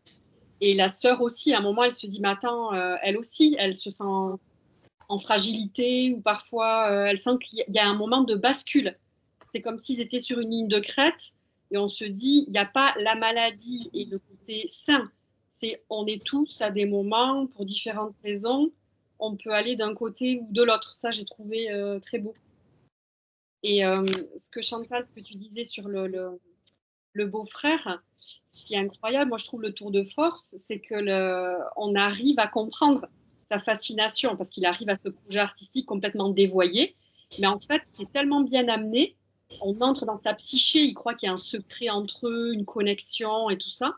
Et la sœur aussi, à un moment, elle se dit mais attends, elle aussi, elle se sent en fragilité ou parfois elle sent qu'il y a un moment de bascule. C'est comme s'ils étaient sur une ligne de crête. Et on se dit, il n'y a pas la maladie et le côté sain. On est tous à des moments, pour différentes raisons, on peut aller d'un côté ou de l'autre. Ça, j'ai trouvé très beau. Et ce que tu disais sur le beau-frère, ce qui est incroyable, moi je trouve le tour de force, c'est on arrive à comprendre sa fascination parce qu'il arrive à ce projet artistique complètement dévoyé. Mais en fait, c'est tellement bien amené on entre dans sa psyché, il croit qu'il y a un secret entre eux, une connexion et tout ça.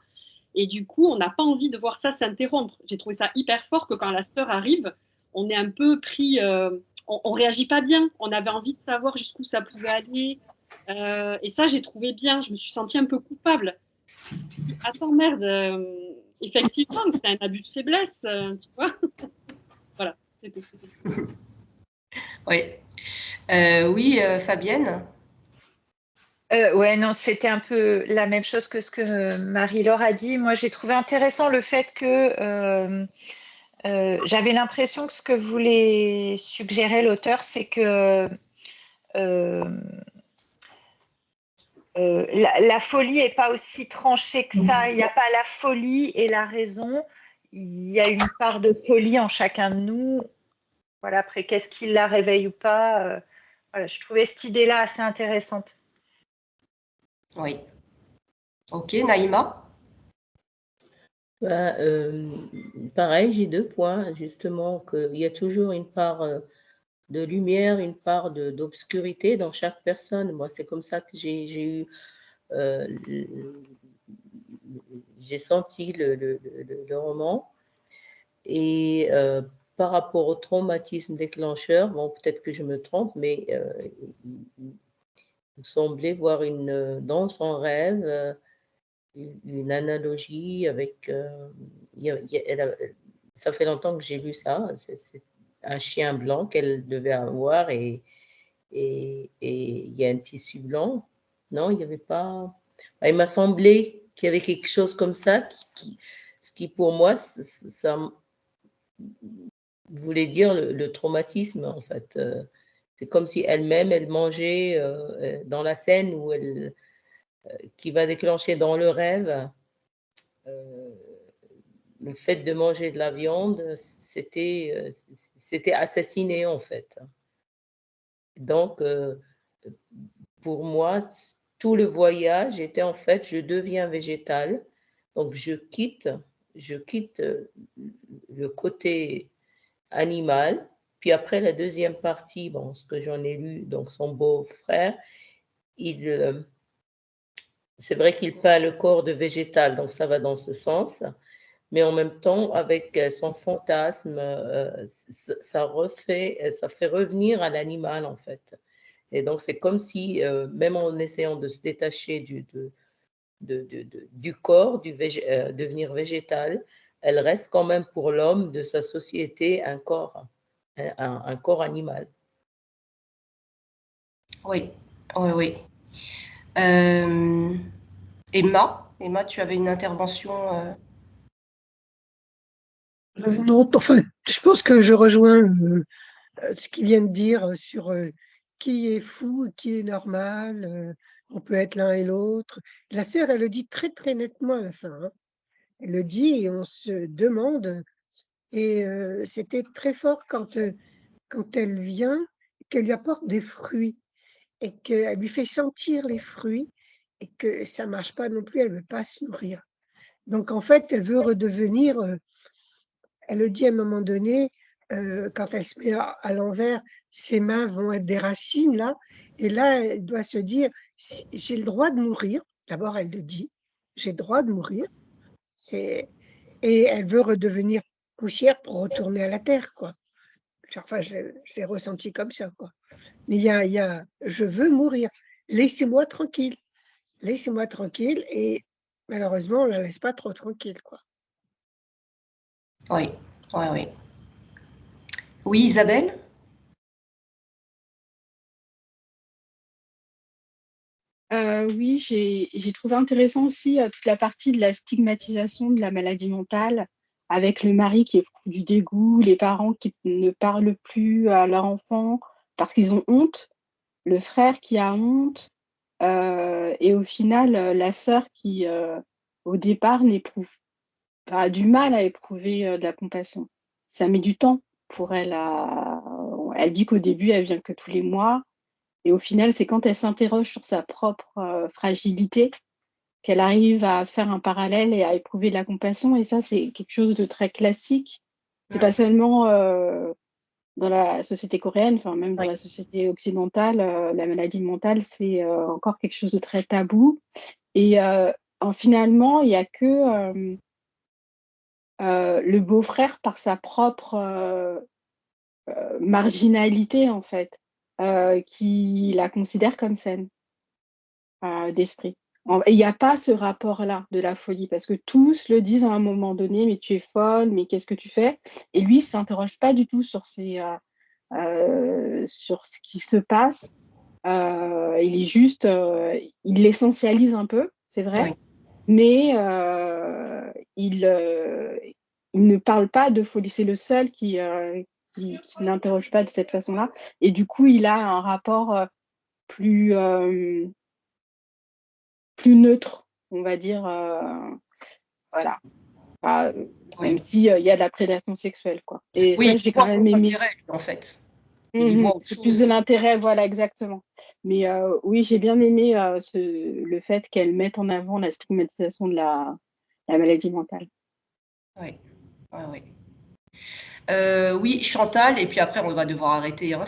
Et du coup, on n'a pas envie de voir ça s'interrompre. J'ai trouvé ça hyper fort que quand la sœur arrive, on est un peu pris, on réagit pas bien. On avait envie de savoir jusqu'où ça pouvait aller. Et ça, j'ai trouvé bien. Je me suis sentie un peu coupable. Attends, merde, effectivement, c'est un abus de faiblesse, tu vois. Voilà, c'est tout. Oui. Oui, Fabienne. Ouais, non, c'était un peu la même chose que ce que Marie-Laure a dit. Moi, j'ai trouvé intéressant le fait que j'avais l'impression que ce que voulait suggérer l'auteur, c'est que la folie n'est pas aussi tranchée que ça. Il n'y a pas la folie et la raison. Il y a une part de folie en chacun de nous. Voilà, après, qu'est-ce qui la réveille ou pas voilà, je trouvais cette idée-là assez intéressante. Oui. Ok, Naïma. Ben, pareil, j'ai 2 points, justement, qu'il y a toujours une part de lumière, une part d'obscurité dans chaque personne. Moi, c'est comme ça que j'ai eu, j'ai senti le roman. Et par rapport au traumatisme déclencheur, bon, peut-être que je me trompe, mais il semblait voir dans son rêve une analogie avec. Ça fait longtemps que j'ai lu ça. C'est un chien blanc qu'elle devait avoir et il y a un tissu blanc. Non, il n'y avait pas. Il m'a semblé qu'il y avait quelque chose comme ça ce qui pour moi, ça voulait dire le traumatisme, en fait. C'est comme si elle-même, elle mangeait dans la scène où qui va déclencher dans le rêve le fait de manger de la viande, c'était assassiner, en fait. Donc, pour moi, tout le voyage était en fait, je deviens végétal. Donc, je quitte le côté animal. Puis après, la deuxième partie, bon, ce que j'en ai lu, donc son beau-frère, c'est vrai qu'il peint le corps de végétal, donc ça va dans ce sens. Mais en même temps, avec son fantasme, ça fait revenir à l'animal, en fait. Et donc, c'est comme si, même en essayant de se détacher du corps, devenir végétal, elle reste quand même pour l'homme de sa société un corps animal. Oui, oui, oui. Emma, tu avais une intervention. Non, enfin, je pense que je rejoins ce qu'il vient de dire sur qui est fou et qui est normal. On peut être l'un et l'autre. La sœur, elle le dit très, très nettement à la fin, hein. Elle le dit et on se demande. Et c'était très fort quand elle vient, qu'elle lui apporte des fruits et qu'elle lui fait sentir les fruits et que ça ne marche pas non plus, elle ne veut pas se nourrir. Donc, en fait, elle veut redevenir, elle le dit à un moment donné, quand elle se met à l'envers, ses mains vont être des racines, là. Et là, elle doit se dire, j'ai le droit de mourir. D'abord, elle le dit, j'ai le droit de mourir. Et elle veut redevenir poussière pour retourner à la terre, quoi. Enfin, je l'ai ressenti comme ça, quoi. Mais il y a je veux mourir. Laissez-moi tranquille. Laissez-moi tranquille. Et malheureusement, on ne la laisse pas trop tranquille, quoi. Oui, oui, oui. Oui, Isabelle? Oui, j'ai trouvé intéressant aussi toute la partie de la stigmatisation de la maladie mentale, avec le mari qui éprouve du dégoût, les parents qui ne parlent plus à leur enfant parce qu'ils ont honte, le frère qui a honte, et au final, la sœur qui, au départ, a du mal à éprouver de la compassion. Ça met du temps pour elle. Elle dit qu'au début, elle vient que tous les mois. Et au final, c'est quand elle s'interroge sur sa propre fragilité qu'elle arrive à faire un parallèle et à éprouver de la compassion. Et ça, c'est quelque chose de très classique. C'est pas seulement dans la société coréenne, enfin même dans la société occidentale, la maladie mentale, c'est encore quelque chose de très tabou. Et finalement, il n'y a que le beau-frère, par sa propre marginalité, en fait, qui la considère comme saine d'esprit. Et il n'y a pas ce rapport-là de la folie, parce que tous le disent à un moment donné, mais tu es folle, mais qu'est-ce que tu fais? Et lui, il ne s'interroge pas du tout sur ce qui se passe. Il est juste, il l'essentialise un peu, c'est vrai, mais il ne parle pas de folie. C'est le seul qui n'interroge pas de cette façon-là. Et du coup, il a un rapport plus neutre, on va dire. Voilà. Même s'il y a de la prédation sexuelle, quoi. Et ça, j'ai quand même aimé. En fait. C'est plus de l'intérêt, voilà, exactement. Mais oui, j'ai bien aimé le fait qu'elle mette en avant la stigmatisation de la maladie mentale. Oui, oui, Chantal, et puis après, on va devoir arrêter. Hein.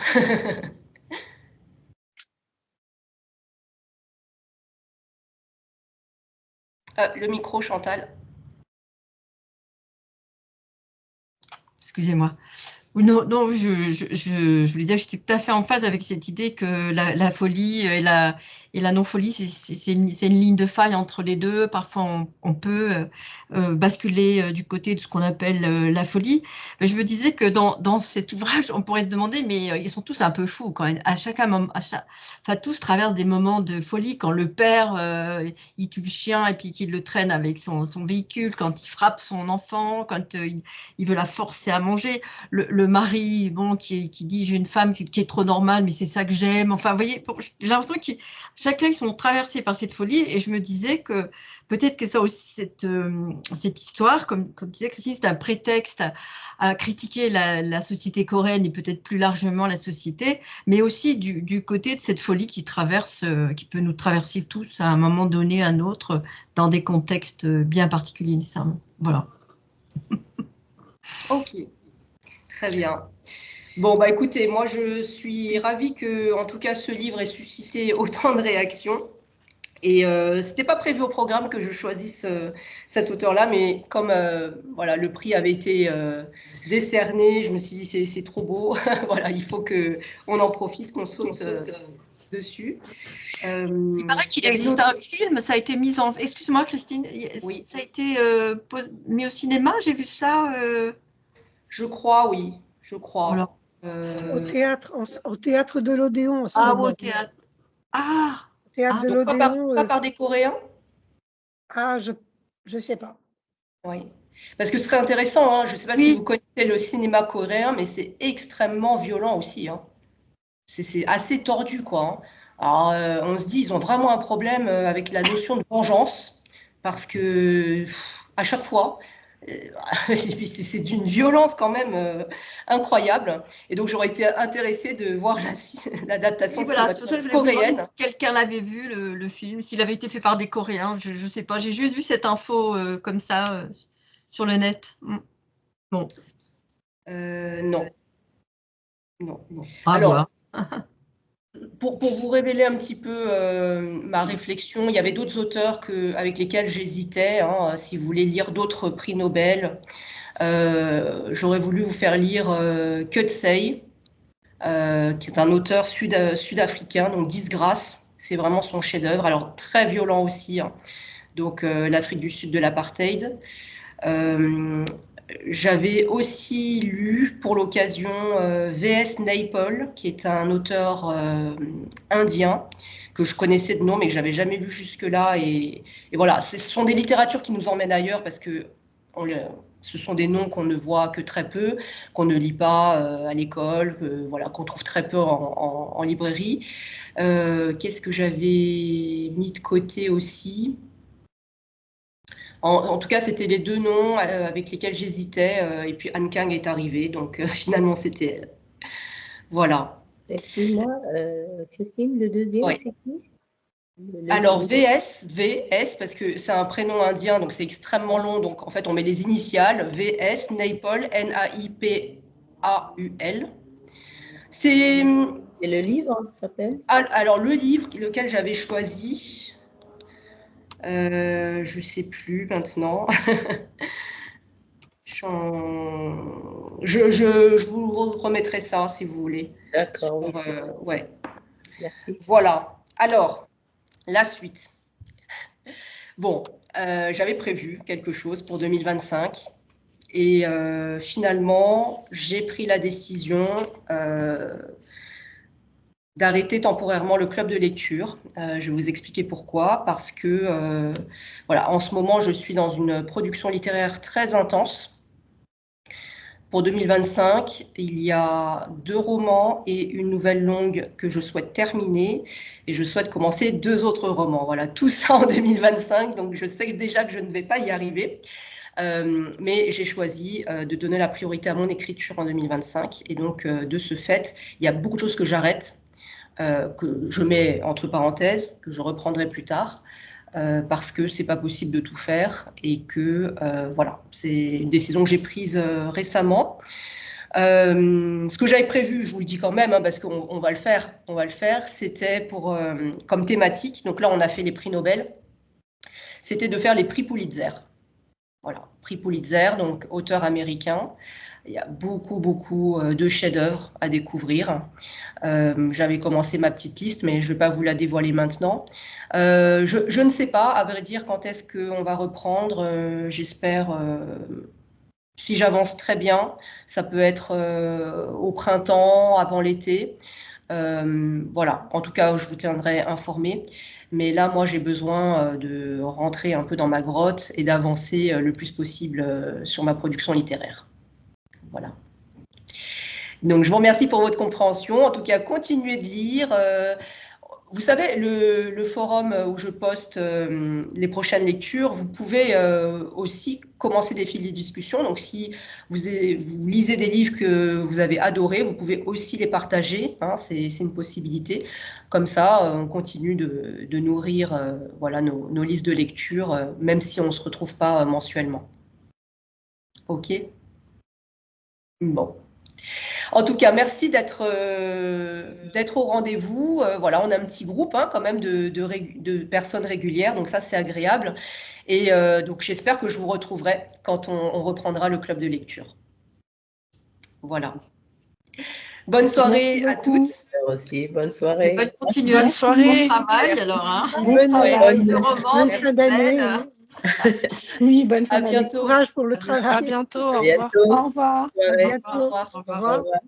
Le micro, Chantal. Excusez-moi. Non, je voulais dire que j'étais tout à fait en phase avec cette idée que la folie et la non-folie, c'est une ligne de faille entre les deux. Parfois, on peut basculer du côté de ce qu'on appelle la folie. Mais je me disais que dans cet ouvrage, on pourrait se demander, mais ils sont tous un peu fous quand même. Enfin, tous traversent des moments de folie. Quand le père, il tue le chien et puis qu'il le traîne avec son véhicule, quand il frappe son enfant, quand il veut la forcer à manger. Le mari, bon, qui dit j'ai une femme qui est trop normale, mais c'est ça que j'aime. Enfin, vous voyez, j'ai l'impression que chacun ils sont traversés par cette folie, et je me disais que peut-être que ça aussi cette histoire, comme disait Christine, c'est un prétexte à critiquer la société coréenne et peut-être plus largement la société, mais aussi du côté de cette folie qui peut nous traverser tous à un moment donné, à un autre, dans des contextes bien particuliers nécessairement. Voilà. Ok. Très bien. Bon, bah écoutez, moi je suis ravie que, en tout cas, ce livre ait suscité autant de réactions. Et c'était pas prévu au programme que je choisisse cet auteur-là, mais comme voilà, le prix avait été décerné, je me suis dit c'est trop beau. Voilà, il faut qu'on en profite, qu'on saute dessus. Il paraît qu'il existe un film, ça a été mis en... Excuse-moi Christine, oui. Ça a été mis au cinéma, j'ai vu ça. Je crois, oui, je crois. Voilà. Au théâtre de l'Odéon. Au théâtre. Ah, théâtre de l'Odéon. Pas par des Coréens? Ah, je sais pas. Oui. Parce que ce serait intéressant, hein. Je ne sais pas si vous connaissez le cinéma coréen, mais c'est extrêmement violent aussi. Hein. C'est assez tordu, quoi. Hein. Alors, on se dit, ils ont vraiment un problème avec la notion de vengeance, parce que à chaque fois, c'est d'une violence quand même incroyable. Et donc, j'aurais été intéressée de voir l'adaptation coréenne. Si quelqu'un l'avait vu, le film, s'il avait été fait par des Coréens, je ne sais pas. J'ai juste vu cette info comme ça sur le net. Bon. Non. Non. Alors, pour vous révéler un petit peu ma réflexion, il y avait d'autres auteurs avec lesquels j'hésitais. Hein, si vous voulez lire d'autres prix Nobel, j'aurais voulu vous faire lire Coetzee, qui est un auteur sud-africain, donc Disgrâce, c'est vraiment son chef-d'œuvre. Alors très violent aussi, hein. Donc l'Afrique du Sud de l'apartheid. J'avais aussi lu pour l'occasion V.S. Naipaul, qui est un auteur indien que je connaissais de nom mais que j'avais jamais lu jusque-là. Et voilà, ce sont des littératures qui nous emmènent ailleurs parce que ce sont des noms qu'on ne voit que très peu, qu'on ne lit pas à l'école, voilà, qu'on trouve très peu en librairie. Qu'est-ce que j'avais mis de côté aussi ? En tout cas, c'était les deux noms avec lesquels j'hésitais. Et puis Anne Kang est arrivée, donc finalement, c'était elle. Voilà. Excuse-moi, Christine, le deuxième, c'est qui? Alors, VS, parce que c'est un prénom indien, donc c'est extrêmement long. Donc, en fait, on met les initiales. VS, Naipaul, Naipaul. C'est Et le livre s'appelle? alors le livre lequel j'avais choisi, je ne sais plus maintenant. Je vous remettrai ça si vous voulez. D'accord, oui. Ouais. Merci. Voilà. Alors, la suite. Bon, j'avais prévu quelque chose pour 2025 et finalement, j'ai pris la décision d'arrêter temporairement le club de lecture. Je vais vous expliquer pourquoi. Parce que, voilà, en ce moment, je suis dans une production littéraire très intense. Pour 2025, il y a 2 romans et une nouvelle longue que je souhaite terminer et je souhaite commencer 2 autres romans. Voilà, tout ça en 2025, donc je sais déjà que je ne vais pas y arriver. Mais j'ai choisi de donner la priorité à mon écriture en 2025 et donc de ce fait, il y a beaucoup de choses que j'arrête, que je mets entre parenthèses, que je reprendrai plus tard. Parce que c'est pas possible de tout faire et que voilà, c'est une décision que j'ai prise récemment. Ce que j'avais prévu, je vous le dis quand même, hein, parce qu'on va le faire, c'était pour comme thématique, donc là on a fait les prix Nobel, c'était de faire les prix Pulitzer. Voilà, prix Pulitzer, donc auteur américain. Il y a beaucoup de chefs-d'œuvre à découvrir. J'avais commencé ma petite liste, mais je ne vais pas vous la dévoiler maintenant. Je ne sais pas, à vrai dire, quand est-ce qu'on va reprendre. J'espère, si j'avance très bien, ça peut être au printemps, avant l'été. Voilà, en tout cas, je vous tiendrai informé. Mais là, moi, j'ai besoin de rentrer un peu dans ma grotte et d'avancer le plus possible sur ma production littéraire. Voilà. Donc, je vous remercie pour votre compréhension. En tout cas, continuez de lire. Vous savez, le forum où je poste les prochaines lectures, vous pouvez aussi commencer des fils de discussion. Donc, si vous lisez des livres que vous avez adorés, vous pouvez aussi les partager. Hein, c'est une possibilité. Comme ça, on continue de nourrir voilà, nos listes de lecture, même si on ne se retrouve pas mensuellement. OK? Bon. En tout cas, merci d'être au rendez-vous. Voilà, on a un petit groupe hein, quand même de personnes régulières, donc ça c'est agréable. Et donc j'espère que je vous retrouverai quand on reprendra le club de lecture. Voilà. Bonne soirée à toutes. Aussi, bonne soirée. Bonne continuation de bon travail alors. Hein. Bon travail. De romans, bonne fin d'année. Oui, bonne fin À d'année. bientôt. Courage pour le travail. À bientôt. À Au revoir. bientôt. Au revoir. À bientôt. Au revoir. Au revoir. Au revoir.